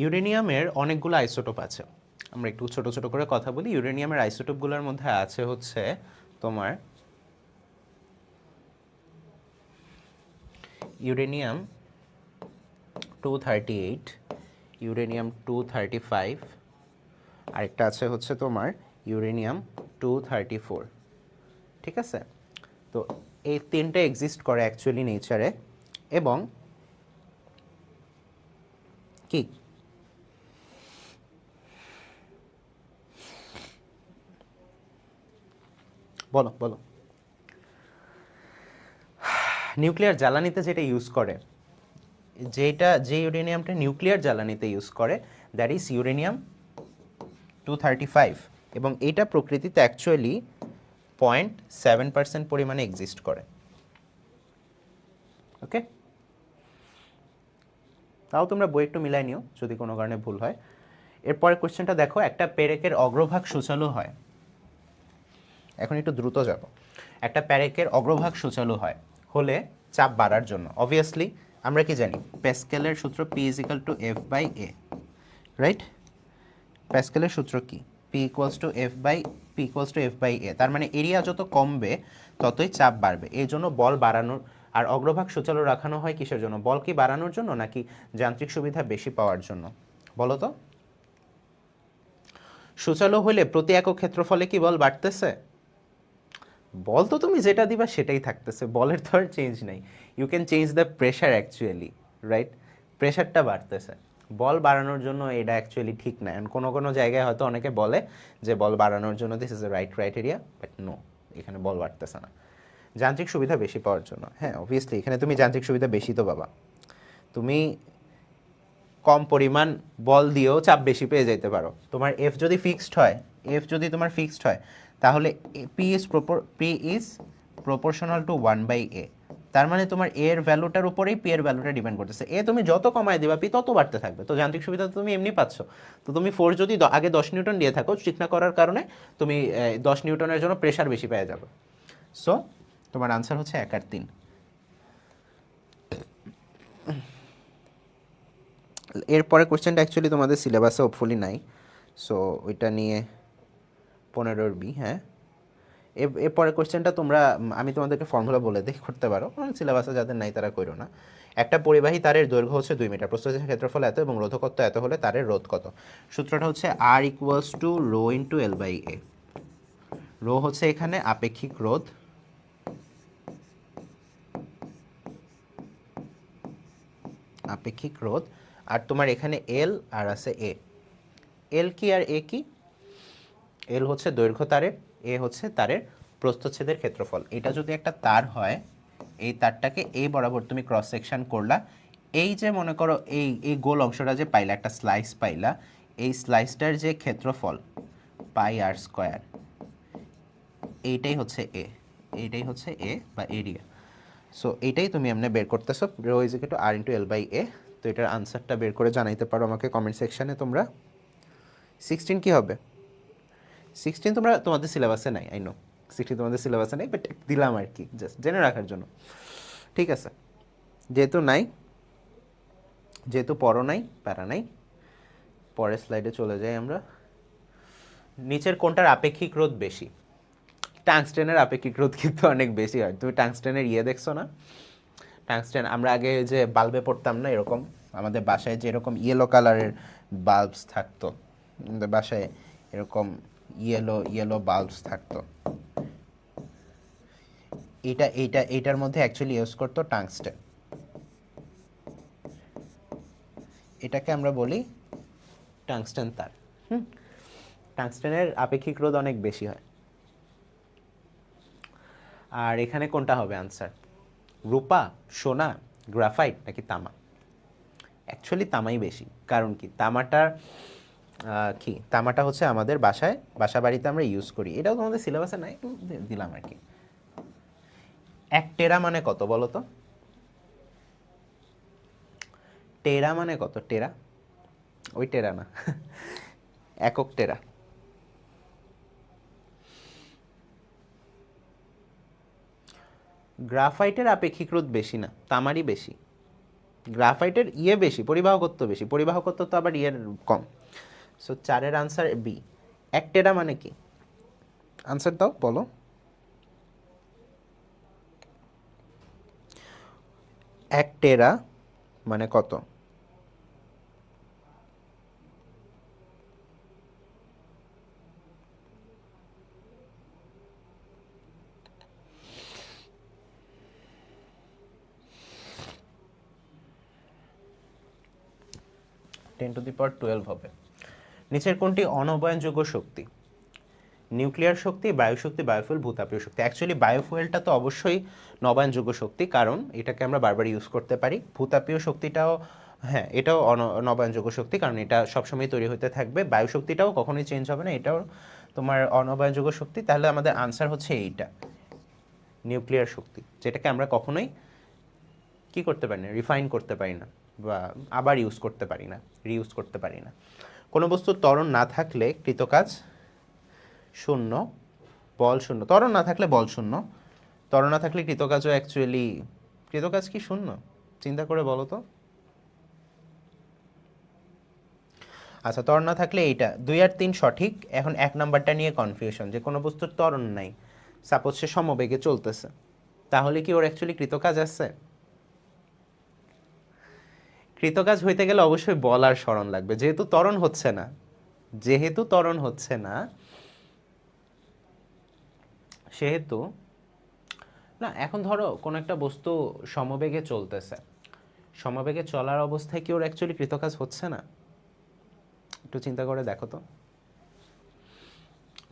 ইউরেনিয়ামের অনেকগুলো আইসোটোপ আছে, আমরা একটু ছোট ছোট করে কথা বলি। ইউরেনিয়ামের আইসোটোপগুলোর মধ্যে আছে হচ্ছে তোমার ইউরেনিয়াম 238, ইউরেনিয়াম 235, আরেকটা আছে হচ্ছে তোমার ইউরেনিয়াম 234। ঠিক আছে, তো এই তিনটা এক্সিস্ট করে অ্যাকচুয়ালি নেচারে। এবং কি বলো বলো, নিউক্লিয়ার জ্বালানিতে যেটা ইউজ করে, যে ইউরেনিয়ামটা নিউক্লিয়ার জ্বালানিতে ইউজ করে, দ্যাট ইজ ইউরেনিয়াম 235, এবং এইটা প্রকৃতিতে অ্যাকচুয়ালি 0.7% পরিমাণে এক্সিস্ট করে। ওকে, তাও তোমরা বই একটু মিলাই নিও যদি কোনো কারণে ভুল হয়। এরপরের কোয়েশ্চেনটা দেখো, একটা পেরেকের অগ্রভাগ সূচালো হয়। এখন একটু দ্রুত যাব। একটা প্যারেকের অগ্রভাগ সূচালো হয় হলে চাপ বাড়ার জন্য, অবভিয়াসলি আমরা কি জানি, প্যাসকেলের সূত্র P = F/A, রাইট? প্যাসকেলের সূত্র কি? P = F/A। তার মানে এরিয়া যত কমবে ততই চাপ বাড়বে, এই জন্য বল বাড়ানোর। আর অগ্রভাগ সূচালো রাখানো হয় কিসের জন্য? বল কি বাড়ানোর জন্য নাকি যান্ত্রিক সুবিধা বেশি পাওয়ার জন্য বলো তো? সূচালো হলে প্রতি একক ক্ষেত্রফলে কি বল বাড়তেছে? বল তো তুমি যেটা দিবা সেটাই থাকতেছে, বলের তো আর চেঞ্জ নেই। You can change the pressure actually, right? প্রেশারটা বাড়তেছে, বল বাড়ানোর জন্য এটা অ্যাকচুয়ালি ঠিক না। কোনো কোনো জায়গায় হয়তো অনেকে বলে যে বল বাড়ানোর জন্য this is a right criteria, but no, এখানে বল বাড়তেছে না, যান্ত্রিক সুবিধা বেশি পাওয়ার জন্য। হ্যাঁ, অবভিয়াসলি এখানে তুমি যান্ত্রিক সুবিধা বেশি তো পাবা, তুমি কম পরিমাণ বল দিয়েও চাপ বেশি পেয়ে যেতে পারো। তোমার এফ যদি ফিক্সড হয়, তাহলে P is proportional two 1/a। তার মানে তোমার এ এর ভ্যালুটার উপরেই পি এর ভ্যালুটা ডিপেন্ড করতেছে। এ তুমি যত কমায় দিবা পি তত বাড়তে থাকবে। তো যান্ত্রিক সুবিধা তো তুমি এমনি পাচ্ছ। তো তুমি ফোর্স যদি আগে 10 নিউটন দিয়ে থাকো, ঠিক না করার কারণে তুমি 10 নিউটনের জন্য প্রেশার বেশি পেয়ে যাবে। সো তোমার আনসার হচ্ছে 1/3। এরপরে কোশ্চেনটা অ্যাকচুয়ালি তোমাদের সিলেবাসে হোপফুলি নাই, সো ওইটা নিয়ে 15 বি। হ্যাঁ, এরপরে কোশ্চেনটা তোমরা আমি তোমাদেরকে ফর্মুলা বলে দিই, করতে পারো, সিলেবাসে যাদের নাই তারা করো না। একটা পরিবাহী তারের দৈর্ঘ্য হচ্ছে 2 মিটার, প্রস্থচ্ছেদের ক্ষেত্রফল এত এবং রোধকত্ব এত হলে তারের রোধ কত? সূত্রটা হচ্ছে R equals to rho into L/A। Rho হচ্ছে এখানে আপেক্ষিক রোধ, আপেক্ষিক রোধ, আর তোমার এখানে এল আর আছে এ। এল কি আর এ কি? এল হচ্ছে দৈর্ঘ্য তারের, এ হচ্ছে তারের প্রস্থচ্ছেদের ক্ষেত্রফল। এটা যদি একটা তার হয়, এই তারটাকে এই বরাবর তুমি ক্রস সেকশন করলা, এই যে মনে করো এই এই গোল অংশটা যে পাইলা, একটা স্লাইস পাইলা, এই স্লাইসটার যে ক্ষেত্রফল πr², এইটাই হচ্ছে এ, এইটাই হচ্ছে এ বা এরিয়া। সো এইটাই তুমি এমনি বের করতেছো, rho is equal to R into L/A। তো এটার আনসারটা বের করে জানাইতে পারো আমাকে কমেন্ট সেকশানে তোমরা। 16 কি হবে? 16 তোমরা তোমাদের সিলেবাসে নাই, আই নো 16 তোমাদের সিলেবাসে নাই, বাট দিলাম আর কি, জাস্ট জেনে রাখার জন্য। ঠিক আছে, যেহেতু নাই, যেহেতু পড়ো নাই, প্যারা নাই, পরের স্লাইডে চলে যাই আমরা। নিচের কোনটার আপেক্ষিক রোধ বেশি? টাংস্টেনের আপেক্ষিক রোধ কিন্তু অনেক বেশি হয়। তুমি টাংস্টেনের দেখছো না? টাংস্টেন আমরা আগে যে বাল্বে পড়তাম না, এরকম আমাদের বাসায় যে এরকম ইয়েলো কালারের বাল্বস থাকতো, আমাদের বাসায় এরকম ইয়েলো ইয়েলো বাল্বস থাকতো, এইটার মধ্যে অ্যাকচুয়ালি ইউজ করতো টাংস্টেন। এটাকে আমরা বলি টাংস্টেন তার। টাংস্টেনের আপেক্ষিক রোধ অনেক বেশি হয়। আর এখানে কোনটা হবে আনসার? রূপা, সোনা, গ্রাফাইট নাকি তামা? অ্যাকচুয়ালি তামাই বেশি। কারণ কি? তামাটা হচ্ছে আমাদের বাসা বাড়িতে আমরা ইউজ করি। এটাও তোমাদের সিলেবাসে নাই, দিলাম আর কি। 1 টেরা মানে কত বলো তো? টেরা মানে কত? টেরা, ওই টেরা না, একক টেরা। গ্রাফাইটের আপেক্ষিক রোধ বেশি না, তামারই বেশি। গ্রাফাইটের বেশি, পরিবাহকত্ব বেশি, পরিবাহকত্ব তো আবার কম। সো 4-এর আনসার বি। 1 টেরা মানে কি? আনসার দাও, বলো। 1 টেরা মানে কত? টেন টু দি পাওয়ার 12 হবে। নিচের কোনটি অনবয়নযোগ্য শক্তি? নিউক্লিয়ার শক্তি, বায়ুশক্তি, বায়োফুয়েল, ভূতাপীয় শক্তি। অ্যাকচুয়ালি বায়োফুয়েলটা তো অবশ্যই নবায়নযোগ্য শক্তি, কারণ এটাকে আমরা বারবার ইউজ করতে পারি। ভূতাপীয় শক্তিটাও, হ্যাঁ, এটাও নবায়নযোগ্য শক্তি, কারণ এটা সবসময় তৈরি হতে থাকবে। বায়ুশক্তিটাও কখনোই চেঞ্জ হবে না, এটাও তোমার অনবায়নযোগ্য শক্তি। তাহলে আমাদের আনসার হচ্ছে এইটা, নিউক্লিয়ার শক্তি, যেটাকে আমরা কখনোই কি করতে পারি না, রিফাইন করতে পারি না, বা আবার ইউজ করতে পারি না, রিইউজ করতে পারি না। কোনো বস্তুর ত্বরণ না থাকলে কৃতকাজ শূন্য, বল শূন্য। ত্বরণ না থাকলে বল শূন্য, ত্বরণ না থাকলে কৃতকাজও অ্যাকচুয়ালি, কৃতকাজ কি শূন্য? চিন্তা করে বলো তো। আচ্ছা, ত্বরণ না থাকলে এইটা 2 আর 3 সঠিক। এখন 1 নাম্বারটা নিয়ে কনফিউশন, যে কোনো বস্তুর ত্বরণ নাই, সাপোজ সে সমবেগে চলতেছে, তাহলে কি ওর অ্যাকচুয়ালি কৃতকাজ আছে? কৃতকাজ হইতে গেলে অবশ্যই বল আর সরণ লাগবে, যেহেতু ত্বরণ হচ্ছে না, যেহেতু ত্বরণ হচ্ছে না, সেহেতু না। এখন ধরো কোনো একটা বস্তু সমবেগে চলতেছে, সমবেগে চলার অবস্থায় কি ওর অ্যাকচুয়ালি কৃতকাজ হচ্ছে না? একটু চিন্তা করে দেখো তো।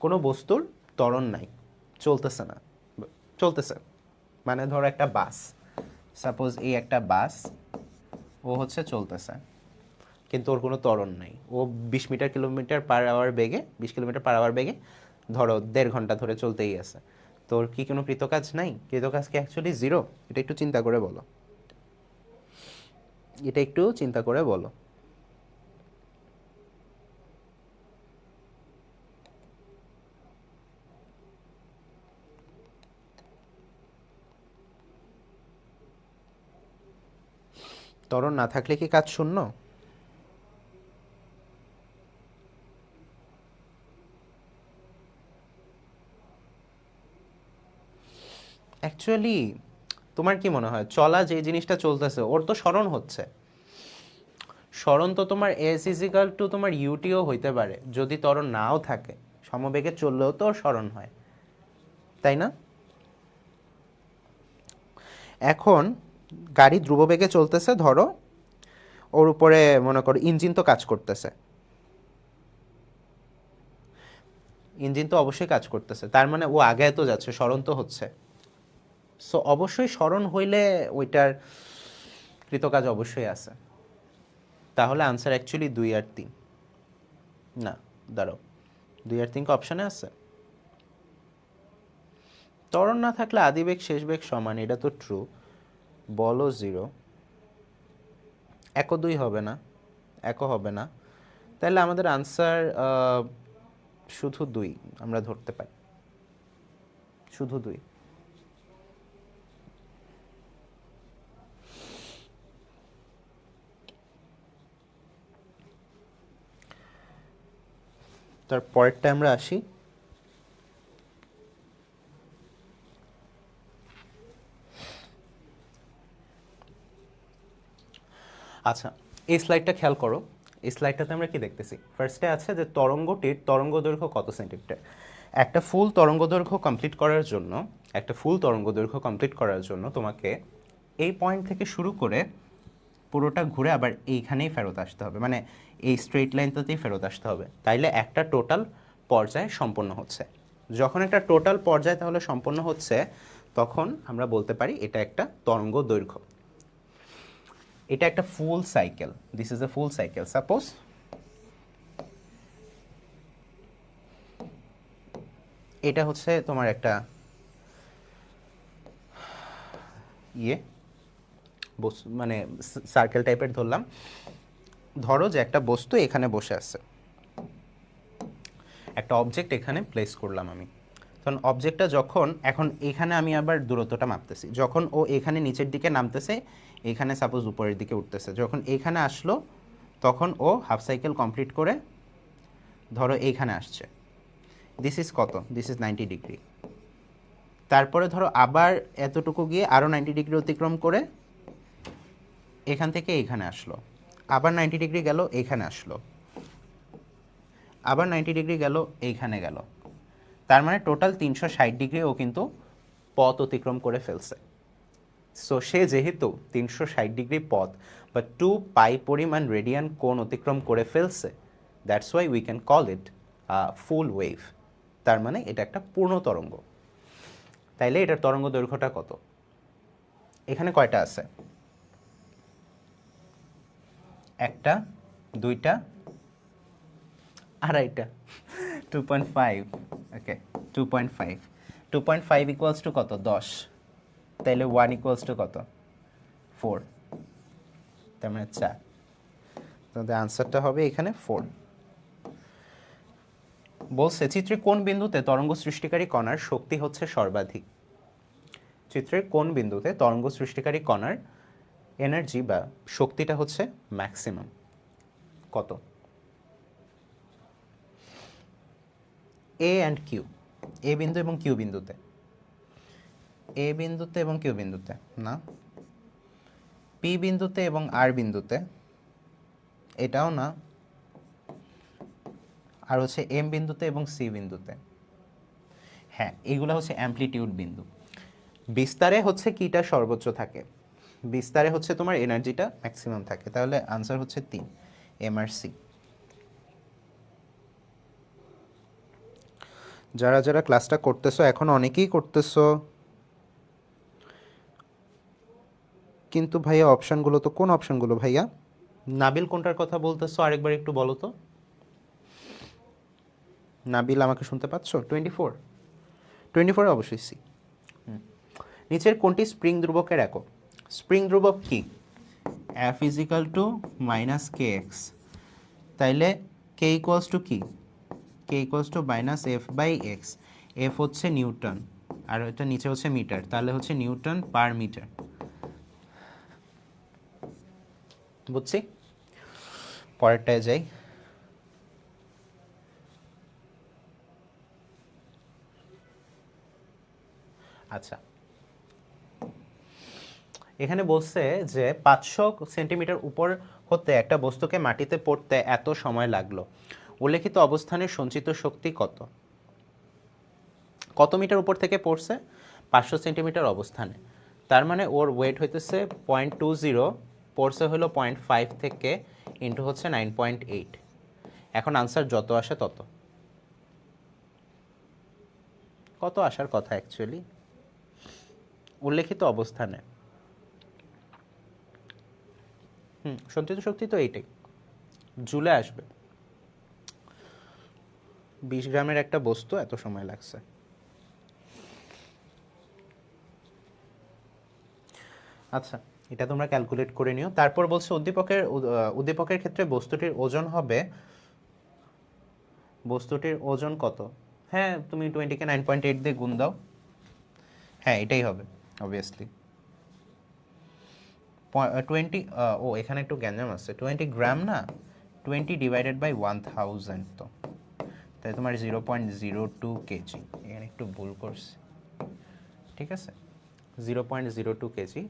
কোনো বস্তুর ত্বরণ নাই, চলতেছে না, চলতেছে মানে ধরো একটা বাস, সাপোজ এই একটা বাস, ও হচ্ছে চলতেছে, কিন্তু ওর কোনো ত্বরণ নাই। ও 20 কিলোমিটার পার আওয়ার বেগে, 20 কিলোমিটার পার আওয়ার বেগে ধরো 1.5 ঘন্টা ধরে চলতেই আছে, তোর কি কোনো কৃতকাজ নাই? কৃতকাজ কি অ্যাকচুয়ালি জিরো? এটা একটু চিন্তা করে বলো, এটা একটু চিন্তা করে বলো। ত্বরণ না থাকলে কি কাজ শূন্য? অ্যাকচুয়ালি তোমার কি মনে হয় চলা যে জিনিসটা চলতেছে ওর তো স্মরণ হচ্ছে, স্মরণ তো তোমার এস ইজিক্যাল টু তোমার ইউটিও হইতে পারে, যদি ত্বরণ নাও থাকে সমবেগে চললেও তো ওর স্মরণ হয়, তাই না? এখন গাড়ি ধ্রুববেগে চলতেছে, ধরো ওর উপরে মনে করো ইঞ্জিন তো কাজ করতেছে, ইঞ্জিন তো অবশ্যই কাজ করতেছে, তার মানে ও আগে তো যাচ্ছে, স্মরণ তো হচ্ছে। সো অবশ্যই স্মরণ হইলে ওইটার কৃতকাজ অবশ্যই আছে। তাহলে আনসার অ্যাকচুয়ালি 2 আর 3। না, দাঁড়াও, 2 আর 3 অপশানে আছে? ত্বরণ না থাকলে আদিবেগ শেষ বেগ সমান, এটা তো ট্রু। বলও 0, একও 2 হবে না, একও হবে না, তাহলে আমাদের আনসার শুধু 2 আমরা ধরতে পারি, শুধু 2। তার পরেরটা আমরা আসি। আচ্ছা, এই স্লাইডটা খেয়াল করো, এই স্লাইডটাতে আমরা কি দেখতেছি? ফার্স্টে আছে যে তরঙ্গটির তরঙ্গ দৈর্ঘ্য কত সেন্টিমিটার। একটা ফুল তরঙ্গ দৈর্ঘ্য কমপ্লিট করার জন্য, একটা ফুল তরঙ্গ দৈর্ঘ্য কমপ্লিট করার জন্য তোমাকে এই পয়েন্ট থেকে শুরু করে পুরোটা ঘুরে আবার এইখানেই ফেরত আসতে হবে, মানে এই স্ট্রেট লাইনটাতেই ফেরত আসতে হবে, তাইলে একটা টোটাল পর্যায় সম্পন্ন হচ্ছে। যখন একটা টোটাল পর্যায় তাহলে সম্পন্ন হচ্ছে, তখন আমরা বলতে পারি এটা একটা তরঙ্গ দৈর্ঘ্য। এটা একটা full cycle, this is A full cycle. Suppose এটা হচ্ছে তোমার একটা মানে সার্কেল টাইপের ধরলাম, ধরো যে একটা বস্তু এখানে বসে আছে, একটা অবজেক্ট এখানে প্লেস করলাম আমি, তখন অবজেক্টটা যখন এখন এখানে আমি আবার দূরত্বটা মাপতেছি, যখন ও এখানে নিচের দিকে নামতেছে, এখানে সাপোজ উপরের দিকে উঠতেছে, যখন এইখানে আসলো তখন ও হাফ সাইকেল কমপ্লিট করে ধরো এইখানে আসছে, দিস ইজ কত? This is 90 degree. তারপরে ধরো আবার এতটুকু গিয়ে আরও 90 ডিগ্রি অতিক্রম করে এখান থেকে এইখানে আসলো, আবার 90 ডিগ্রি গেল এইখানে আসলো, আবার 90 ডিগ্রি গেল এইখানে গেল, তার মানে টোটাল 360 ডিগ্রি ও কিন্তু পথ অতিক্রম করে ফেলছে। সো সে যেহেতু 360 ডিগ্রি পথ বা 2 পাই পরিমাণ রেডিয়ান কোণ অতিক্রম করে ফেলছে, that's why we can call it full wave. তার মানে এটা একটা পূর্ণ তরঙ্গ। তাইলে এটার তরঙ্গ দৈর্ঘ্যটা কত? এখানে কয়টা আছে? একটা, দুইটা, আড়াইটা, 2.5। ওকে, 2.5, 2.5 ইকুয়ালস টু কত? 10। তাইলে 1 ইকুয়ালস টু কত? 4। তার মানে 4। তাহলে আনসারটা হবে এখানে 4। বলছে চিত্রে কোন বিন্দুতে তরঙ্গ সৃষ্টিকারী কণার শক্তি হচ্ছে সর্বাধিক? চিত্রের কোন বিন্দুতে তরঙ্গ সৃষ্টিকারী কণার এনার্জি বা শক্তিটা হচ্ছে ম্যাক্সিমাম? কত? এ অ্যান্ড কিউ, এ বিন্দু এবং কিউ বিন্দুতে, এ বিন্দুতে এবং কিউ বিন্দুতে না, পি বিন্দুতে এবং আর বিন্দুতে, এটাও না, আর হচ্ছে এম বিন্দুতে এবং সি বিন্দুতে। হ্যাঁ, এইগুলো হচ্ছে অ্যামপ্লিটিউড বিন্দু। বিস্তারে হচ্ছে কিটা সর্বোচ্চ থাকে? বিস্তারে হচ্ছে তোমার এনার্জিটা ম্যাক্সিমাম থাকে। তাহলে আনসার হচ্ছে 3, এম আর সি। যারা যারা ক্লাসটা করতেছো, এখন অনেকেই করতেছো, কিন্তু ভাইয়া অপশানগুলো তো কোন অপশানগুলো ভাইয়া? নাবিল কোনটার কথা বলতেছো আরেকবার একটু বলো তো। নাবিল আমাকে শুনতে পাচ্ছ? 24, 24 অবশ্যই সি। নিচের কোনটি স্প্রিং ধ্রুবকের একক? স্প্রিং ধ্রুবক কি? F is equal to minus K X, তাইলে কে ইকুয়ালস টু কি? K equals to minus F by X. F হচ্ছে নিউটন আর এটা নিচে হচ্ছে মিটার, তাহলে হচ্ছে নিউটন পার মিটার। বুঝছি? পরেরটায় যাই। আচ্ছা, এখানে বলছে যে 500 সেন্টিমিটার উপর হতে একটা বস্তুকে মাটিতে পড়তে এত সময় লাগলো। উল্লেখিত অবস্থানে সঞ্চিত শক্তি কত? কত মিটার উপর থেকে পড়ছে? 500 সেন্টিমিটার অবস্থানে, তার মানে ওর ওয়েট হইতেছে 0.20, পড়ছে হলো 0.5 থেকে, ইন্টু হচ্ছে 9.8। এখন আনসার যত আসে তত। কত আসার কথা অ্যাকচুয়ালি? উল্লেখিত অবস্থানে সঞ্চিত শক্তি তো এইটাই, জুলে আসবে। 20 গ্রামের একটা বস্তু এত সময় লাগছে। আচ্ছা, এটা তোমরা ক্যালকুলেট করে নিও। তারপর বলছে উদ্দীপকের ক্ষেত্রে বস্তুটির ওজন কত? হ্যাঁ, তুমি 20-কে 9.8 দিয়ে গুণ দাও। হ্যাঁ, এটাই হবে অবভিয়াসলি। 20, এখানে একটু গ্যাঞ্জাম আছে। 20 গ্রাম না, 20 ডিভাইডেড বাই 1000, তো তাই তোমার 0.02 কেজি। এখানে একটু ভুল করছি, ঠিক আছে? 0.02 কেজি।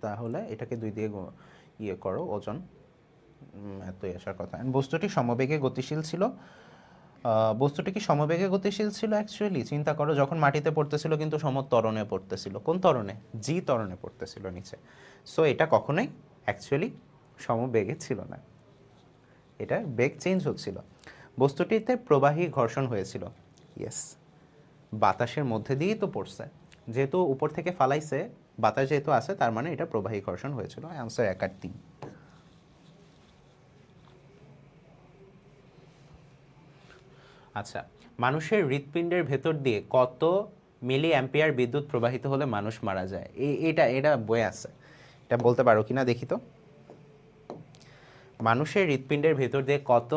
তাহলে এটাকে 2 দিয়ে ইয়ে করো, ওজন এতই আসার কথা। বস্তুটি সমবেগে গতিশীল ছিল। বস্তুটি কি সমবেগে গতিশীল ছিল? অ্যাকচুয়ালি চিন্তা করো, যখন মাটিতে পড়তেছিল কিন্তু ত্বরণে পড়তেছিল। কোন ত্বরণে? জি ত্বরণে পড়তেছিল নিচে। সো এটা কখনোই অ্যাকচুয়ালি সমবেগে ছিল না, এটা বেগ চেঞ্জ হচ্ছিল। বস্তুটিতে প্রবাহী ঘর্ষণ হয়েছিল। ইয়েস, বাতাসের মধ্যে দিয়েই তো পড়ছে, যেহেতু উপর থেকে ফালাইছে, বাতাস যেহেতু আছে, তার মানে এটা প্রবাহী ঘর্ষণ হয়েছিল। অ্যান্সার 1 আর 3। আচ্ছা, মানুষের হৃৎপিণ্ডের ভেতর দিয়ে কত মিলি অ্যাম্পিয়ার বিদ্যুৎ প্রবাহিত হলে মানুষ মারা যায়? এটা বই আছে, এটা বলতে পারো কিনা দেখি তো। মানুষের হৃৎপিণ্ডের ভেতর দিয়ে কত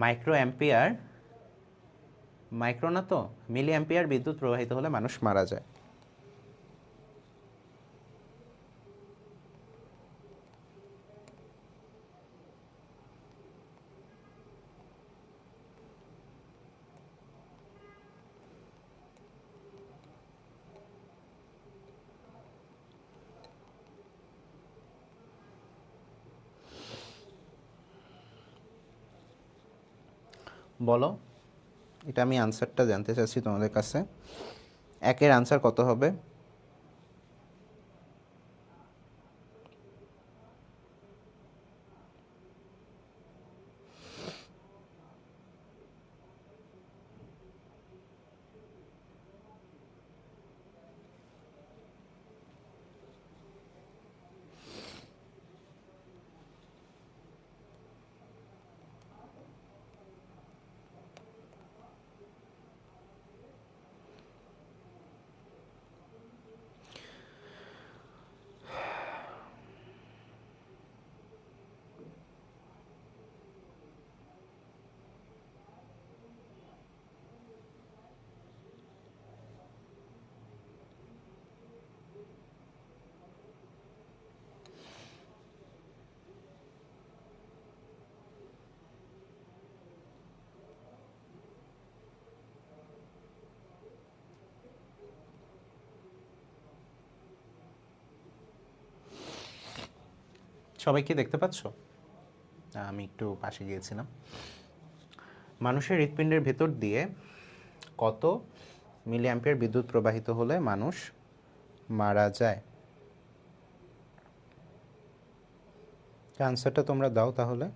মাইক্রো অ্যাম্পিয়ার, মাইক্রো না তো, মিলি অ্যাম্পিয়ার বিদ্যুৎ প্রবাহিত হলে মানুষ মারা যায়? বলো, এটা আমি আনসারটা জানতে চাচ্ছি তোমাদের কাছে। 1-এর আনসার কত হবে? সবাই কি দেখতে পাচ্ছ? আমি একটু পাশে গিয়েছিলাম। মানুষের হৃৎপিণ্ডের ভেতর দিয়ে কত মিলি অ্যাম্পিয়ার বিদ্যুৎ প্রবাহিত হলে মানুষ মারা যায়? আনসারটা তোমরা দাও তাহলে।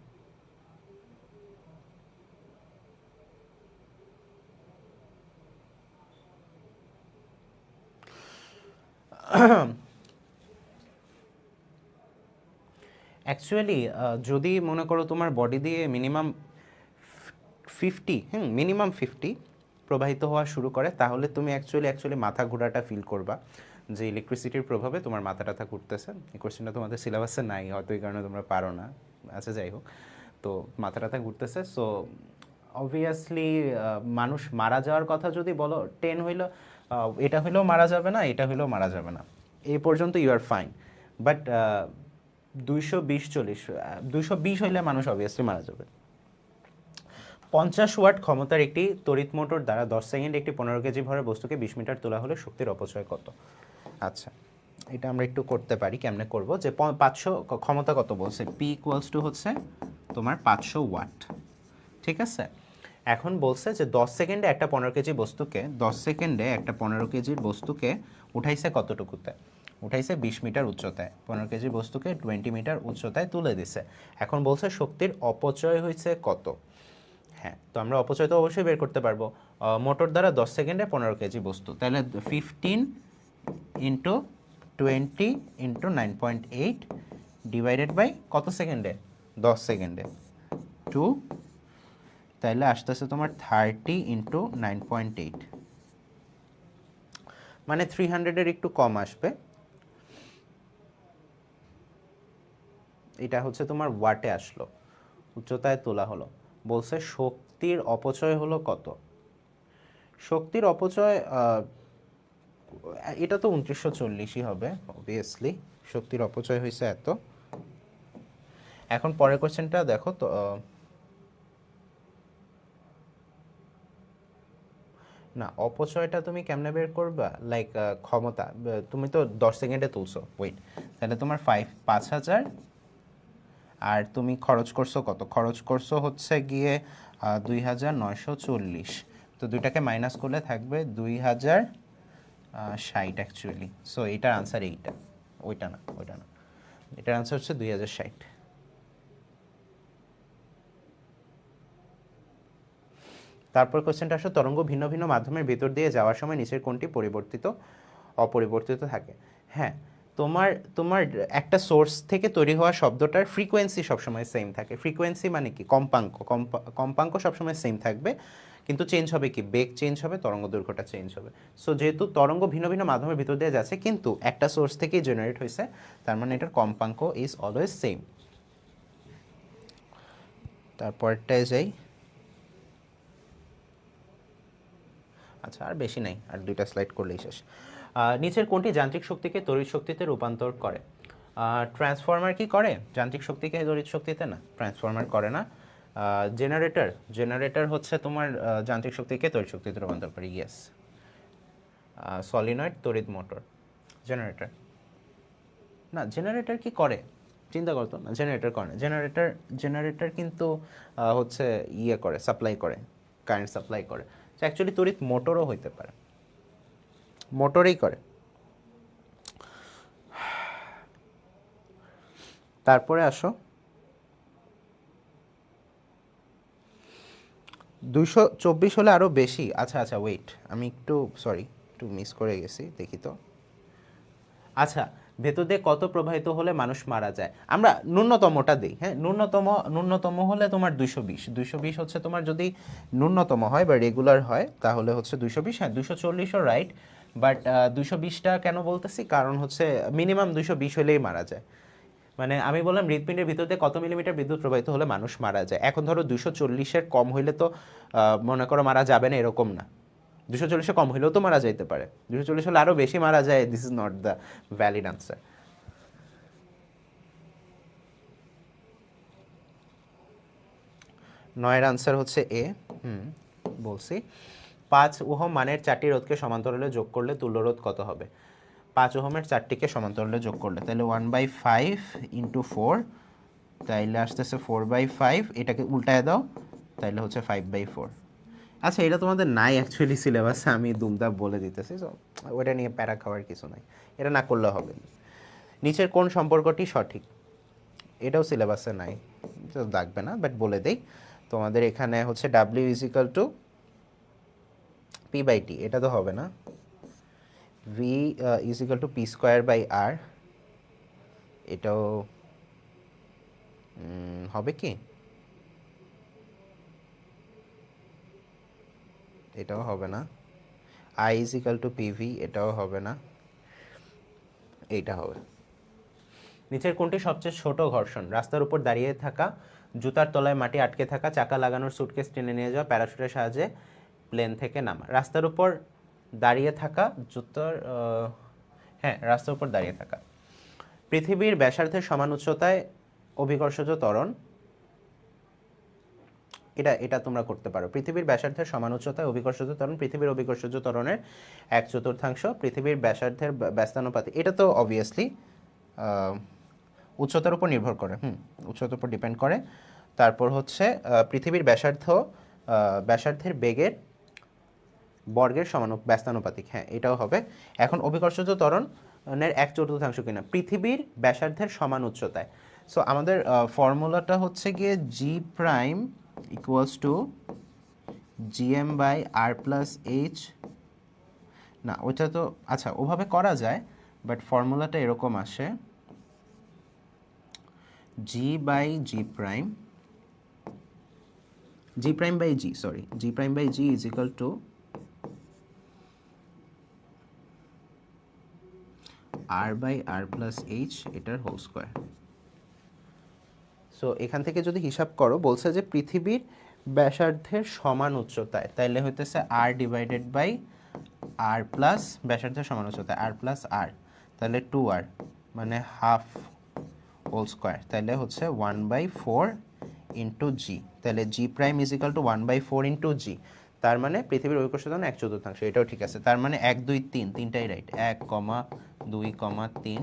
অ্যাকচুয়ালি যদি মনে করো তোমার বডি দিয়ে মিনিমাম 50 মিনিমাম 50 প্রবাহিত হওয়া শুরু করে, তাহলে তুমি অ্যাকচুয়ালি মাথা ঘোরাটা ফিল করবা, যে ইলেকট্রিসিটির প্রভাবে তোমার মাথা টাথা ঘুরতেছে। এই কোশ্চেনটা তোমাদের সিলেবাসে নাই, হয়তো এই কারণে তোমরা পারো না। আচ্ছা যাই হোক, তো মাথা টাথা ঘুরতেছে। সো অবভিয়াসলি মানুষ মারা যাওয়ার কথা যদি বলো, 10 হইলো এটা হইলেও মারা যাবে না, এটা হইলেও মারা যাবে না, এই পর্যন্ত ইউ আর ফাইন। বাট 220 হইলে মানুষ অবভিয়াসলি মারা যাবে। 50 ওয়াট ক্ষমতার একটি তড়িৎ মোটর দ্বারা 10 সেকেন্ডে একটি 15 কেজি ভরের বস্তুকে 20 মিটার তোলা হলে শক্তির অপচয় কত? আচ্ছা, এটা আমরা একটু করতে পারি। কেমনে করব, যে 500 ক্ষমতা কত বলছে, পি ইকুয়ালস টু হচ্ছে তোমার 500 ওয়াট, ঠিক আছে। এখন বলছে যে 10 সেকেন্ডে একটা 15 কেজি বস্তুকে 10 সেকেন্ডে একটা 15 কেজির বস্তুকে উঠাইছে কতটুকুতে? উঠাইছে 20 মিটার উচ্চতায়। 15 কেজি বস্তুকে 20 মিটার উচ্চতায় তুলে দিছে। এখন বলছে শক্তির অপচয় হয়েছে কত? হ্যাঁ, তো আমরা অপচয় তো অবশ্যই বের করতে পারবো। মোটর দ্বারা 10 সেকেন্ডে 15 কেজি বস্তু, তাহলে 15 ইন্টু 20 ইন্টু 9.8 ডিভাইডেড বাই কত সেকেন্ডে? 10 সেকেন্ডে 2, তাহলে আসতেছে তোমার 30 ইন্টু 9.8, মানে 300-এর একটু কম আসবে। এটা হচ্ছে তোমার ওয়াটে আসলো, উচ্চতায় তোলা হলো। বলছে শক্তির অপচয় হলো কত? শক্তির অপচয় এটা তো 2940ই হবে অবভিয়াসলি, শক্তির অপচয় হয়েছে এত। এখন পরের কোশ্চেনটা দেখো তো, না অপচয়টা তুমি কেমনে বের করবা? লাইক ক্ষমতা তুমি তো 10 সেকেন্ডে তুলছো, ওয়েট, তাহলে তোমার 5000, আর তুমি খরচ করছো কত? খরচ করছো হচ্ছে গিয়ে 2940, তো দুইটাকে মাইনাস করলে থাকবে 2060 অ্যাকচুয়ালি। সো এটার আনসার এইটা, ওইটা না, এটার আনসার হচ্ছে 2060। তারপর কোশ্চেনটা আসলে তরঙ্গ ভিন্ন ভিন্ন মাধ্যমের ভিতর দিয়ে যাওয়ার সময় নিচের কোনটি অপরিবর্তিত থাকে? হ্যাঁ, তোমার তোমার একটা সোর্স থেকে তৈরি হওয়া শব্দটার ফ্রিকোয়েন্সি সবসময় সেম থাকে। ফ্রিকোয়েন্সি মানে কি? কম্পাঙ্ক সবসময় সেম থাকবে, কিন্তু চেঞ্জ হবে কি? বেগ চেঞ্জ হবে, তরঙ্গ দৈর্ঘ্যটা চেঞ্জ হবে। সো যেহেতু তরঙ্গ ভিন্ন ভিন্ন মাধ্যমের ভিতর দিয়ে যাচ্ছে কিন্তু একটা সোর্স থেকেই জেনারেট হয়েছে, তার মানে এটার কম্পাঙ্ক ইজ অলওয়েজ সেম। তারপরটায় যাই। আচ্ছা, আর বেশি নাই, আর দুইটা স্লাইড করলেই শেষ। নিচের কোনটি যান্ত্রিক শক্তিকে তড়িৎ শক্তিতে রূপান্তর করে? ট্রান্সফরমার কি করে যান্ত্রিক শক্তিকে তড়িৎ শক্তিতে? না, ট্রান্সফরমার করে না। জেনারেটর হচ্ছে তোমার যান্ত্রিক শক্তিকে তড়িৎ শক্তিতে রূপান্তর করে, ইয়েস। সলিনয়েড তড়িৎ মোটর, জেনারেটর না। জেনারেটর কি করে চিন্তা করতো না, জেনারেটর করে না। জেনারেটর কিন্তু হচ্ছে ইয়ে করে, সাপ্লাই করে, কারেন্ট সাপ্লাই করে। অ্যাকচুয়ালি তড়িৎ মোটরও হইতে পারে, মোটরেই করে। তারপরে আসো 224 হলে আরও বেশি। আচ্ছা ওয়েট, আমি একটু মিস করে গেছি, দেখি তো। আচ্ছা, ভেতর দিয়ে কত প্রবাহিত হলে মানুষ মারা যায়? আমরা ন্যূনতমটা দিই। হ্যাঁ, ন্যূনতম হলে তোমার 220 হচ্ছে তোমার, যদি ন্যূনতম হয় বা রেগুলার হয় তাহলে হচ্ছে 220। হ্যাঁ, 240ও রাইট, বাট 220টা কেন বলতেছি, কারণ হচ্ছে মিনিমাম 220 হলেই মারা যায়। মানে আমি বললাম হৃৎপিণ্ডের ভিতর দিয়ে কত মিলিমিটার বিদ্যুৎ প্রবাহিত হলে মানুষ মারা যায়। এখন ধরো 240-এর কম হইলে তো মনে করো মারা যাবে না এরকম না, 240-এ কম হইলেও তো মারা যাইতে পারে। 240 হলে আরও বেশি মারা যায়, this is not the valid answer. 9-এর আনসার হচ্ছে এ। বলছি 5 ওহম মানের 4টি রোধকে সমান্তরালে যোগ করলে তুল্য রোধ কত হবে? 5 ওহমের 4টিকে সমান্তরালে যোগ করলে, তাহলে 1/5 ইন্টু 4, তাইলে আসতেছে 4/5। এটাকে উল্টায় দাও, তাইলে হচ্ছে 5/4। আচ্ছা, এটা তোমাদের নাই অ্যাকচুয়ালি সিলেবাসে, আমি দুমদাম বলে দিতেছি, সো ওটা নিয়ে প্যারা খাওয়ার কিছু নাই, এটা না করলে হবে। নিচের কোন সম্পর্কটি সঠিক? এটাও সিলেবাসে নাই, তো লাগবে না, বাট বলে দেই। তোমাদের এখানে হচ্ছে W is equal two P/T, এটা তো হবে না। V is equal to P² by R, এটাও হবে কি, এটাও হবে না, I is equal to P V, এটাও হবে না, এইটা হবে। নিচের কোনটি সবচেয়ে ছোট ঘর্ষণ? রাস্তার উপর দাঁড়িয়ে থাকা, জুতার তলায় মাটি আটকে থাকা, চাকা লাগানোর সুটকেস টেনে নিয়ে যাওয়া, প্যারাশুটের সাহায্যে প্লেন থেকে নামা। রাস্তার উপর দাঁড়িয়ে থাকা, জুতার হ্যাঁ, রাস্তার উপর দাঁড়িয়ে থাকা। পৃথিবীর ব্যাসার্ধের সমান উচ্চতায় অভিকর্ষজ ত্বরণ, এটা তোমরা করতে পারো। পৃথিবীর ব্যাসার্ধের সমান উচ্চতায় অভিকর্ষজ ত্বরণ, পৃথিবীর অভিকর্ষজ ত্বরণের 1/4 পৃথিবীর ব্যাসার্ধের ব্যস্তানুপাতিক। এটা তো অবভিয়াসলি উচ্চতার উপর নির্ভর করে, উচ্চতার উপর ডিপেন্ড করে। তারপর হচ্ছে পৃথিবীর ব্যাসার্ধের বেগের বর্গের ব্যস্তানুপাতিক, হ্যাঁ এটাও হবে। এখন অভিকর্ষজ ত্বরণের 1/4 কিনা পৃথিবীর ব্যাসার্ধের সমান উচ্চতায়। সো আমাদের ফর্মুলাটা হচ্ছে গিয়ে G prime equals to G M by R plus H, না ওইটা তো আচ্ছা ওভাবে করা যায়, বাট ফর্মুলাটা এরকম আসে, G by G prime by G, sorry, G prime by G is equal to R by R plus H, এটার হোল স্কোয়ার। সো এখান থেকে যদি হিসাব করো, বলছে যে পৃথিবীর ব্যাসার্ধের সমান উচ্চতায়, তাইলে হইতেছে আর ডিভাইডেড বাই আর প্লাস ব্যাসার্ধের সমান উচ্চতায় আর প্লাস আর, তাহলে 2r মানে হাফ হোল স্কোয়ার, তাহলে হচ্ছে 1/4 ইন্টু জি, তাহলে G prime is equal to 1/4 into G. তার মানে পৃথিবীর অভিকর্ষ ত্বরণ 1/4, এটাও ঠিক আছে। তার মানে 1 2 3 তিনটাই রাইট, 1, 2, 3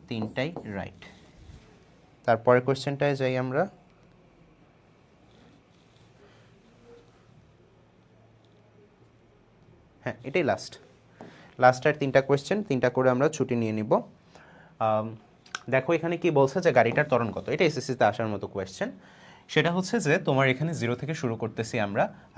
তিনটাই রাইট। তারপরের কোশ্চেনটায় যাই আমরা। হ্যাঁ, এটাই লাস্টের 3টা কোয়েশ্চেন, 3টা করে আমরা ছুটি নিয়ে নিব। দেখো এখানে কি বলছে যে গাড়িটার ত্বরণ কত, এটা এসএসসিতে আসার মতো কোয়েশ্চেন। সেটা হচ্ছে যে তোমার এখানে 0 থেকে শুরু করতেছি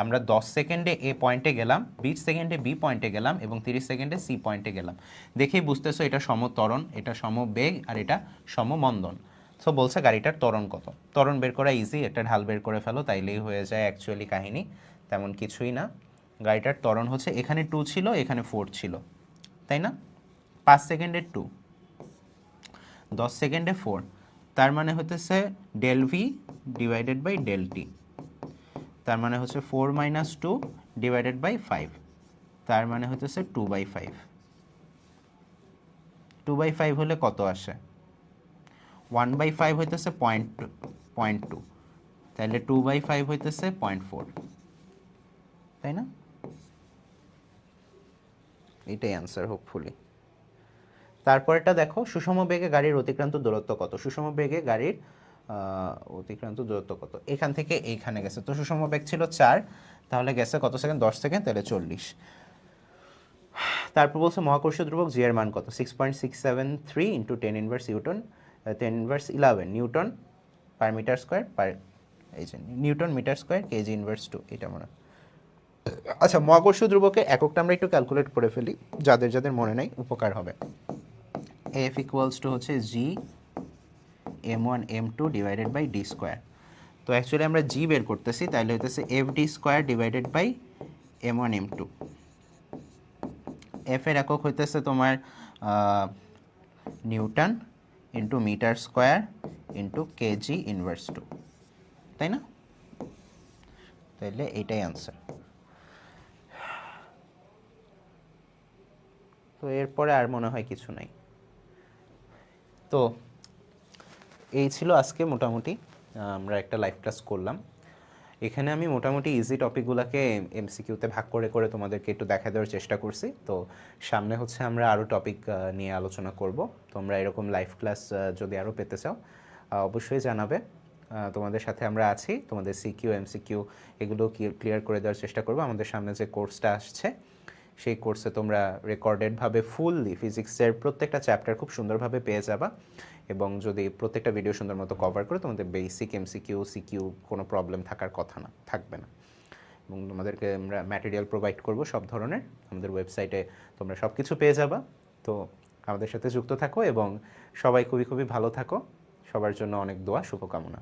আমরা 10 সেকেন্ডে এ পয়েন্টে গেলাম, 20 সেকেন্ডে বি পয়েন্টে গেলাম এবং 30 সেকেন্ডে সি পয়েন্টে গেলাম। দেখেই বুঝতেছো এটা সমত্বরণ, এটা সমবেগ আর এটা সমমন্দন। সো বলছে গাড়িটার ত্বরণ কত। ত্বরণ বের করা ইজি, একটা ঢাল বের করে ফেলো, তাইলেই হয়ে যায় অ্যাকচুয়ালি কাহিনী, তেমন কিছুই না। গাড়িটার ত্বরণ হচ্ছে, এখানে 2 ছিল, এখানে 4 ছিল, তাই না? 5 সেকেন্ডে 2, 10 সেকেন্ডে 4, তার মানে হতেছে del V divided by del T, তার মানে হচ্ছে 4 - 2 ডিভাইডেড বাই 5, তার মানে হতেছে 2/5। 2/5 হলে কত আসে? 1/5 হইতেছে 0.2, তাহলে 2/5 হইতেছে 0.4, তাই না? এটাই অ্যান্সার হোপফুলি। তারপরটা দেখো, সুষম বেগে গাড়ির অতিক্রান্ত দূরত্ব কত? সুষম বেগে গাড়ির অতিক্রান্ত দূরত্ব কত? এখান থেকে এইখানে গেছে, তো সুষম বেগ ছিল 4, তাহলে গেছে কত সেকেন্ড? 10 সেকেন্ড, তাহলে 40। তারপর বলছে মহাকর্ষীয় ধ্রুবক জি এর মান কত? 6.673 into 10^11 newton per metre square এই যে newton metre square KG inverse 2, এটা মনে। আচ্ছা, মহাকর্ষীয় ধ্রুবকের এককটা আমরা একটু ক্যালকুলেট করে ফেলি, যাদের মনে নাই উপকার হবে। এফ ইকুয়ালস টু হচ্ছে G m1 m2 divided by D square. তো অ্যাকচুয়ালি আমরা জি বের করতেছি, তাহলে হইতেছে F D square divided by m1 m2। F এর একক হইতেছে তোমার newton into metre square into KG inverse 2, তাই না? তাহলে এইটাই আনসার। তো এরপরে আর মনে হয় কিছু নাই। তো এই ছিল আজকে মোটামুটি আমরা একটা লাইভ ক্লাস করলাম। এখানে আমি মোটামুটি ইজি টপিকগুলোকে এমসিকিউতে ভাগ করে করে তোমাদেরকে একটু দেখা দেওয়ার চেষ্টা করছি। তো সামনে হচ্ছে আমরা আরও টপিক নিয়ে আলোচনা করব। তোমরা এরকম লাইভ ক্লাস যদি আরও পেতে চাও অবশ্যই জানাবে। তোমাদের সাথে আমরা আছি, তোমাদের সিকিউ এমসিকিউ এগুলো ক্লিয়ার করে দেওয়ার চেষ্টা করব। আমাদের সামনে যে কোর্সটা আসছে সেই কোর্সে তোমরা রেকর্ডেডভাবে ফুললি ফিজিক্সের প্রত্যেকটা চ্যাপ্টার খুব সুন্দরভাবে পেয়ে যাবা, এবং যদি প্রত্যেকটা ভিডিও সুন্দর মতো কভার করে তোমাদের বেসিক এমসিকিউ সিকিউ কোনো প্রবলেম থাকবে না। এবং তোমাদেরকে আমরা ম্যাটেরিয়াল প্রোভাইড করব সব ধরনের, আমাদের ওয়েবসাইটে তোমরা সব কিছু পেয়ে যাবা। তো আমাদের সাথে যুক্ত থাকো এবং সবাই খুবই খুবই ভালো থাকো। সবার জন্য অনেক দোয়া, শুভকামনা।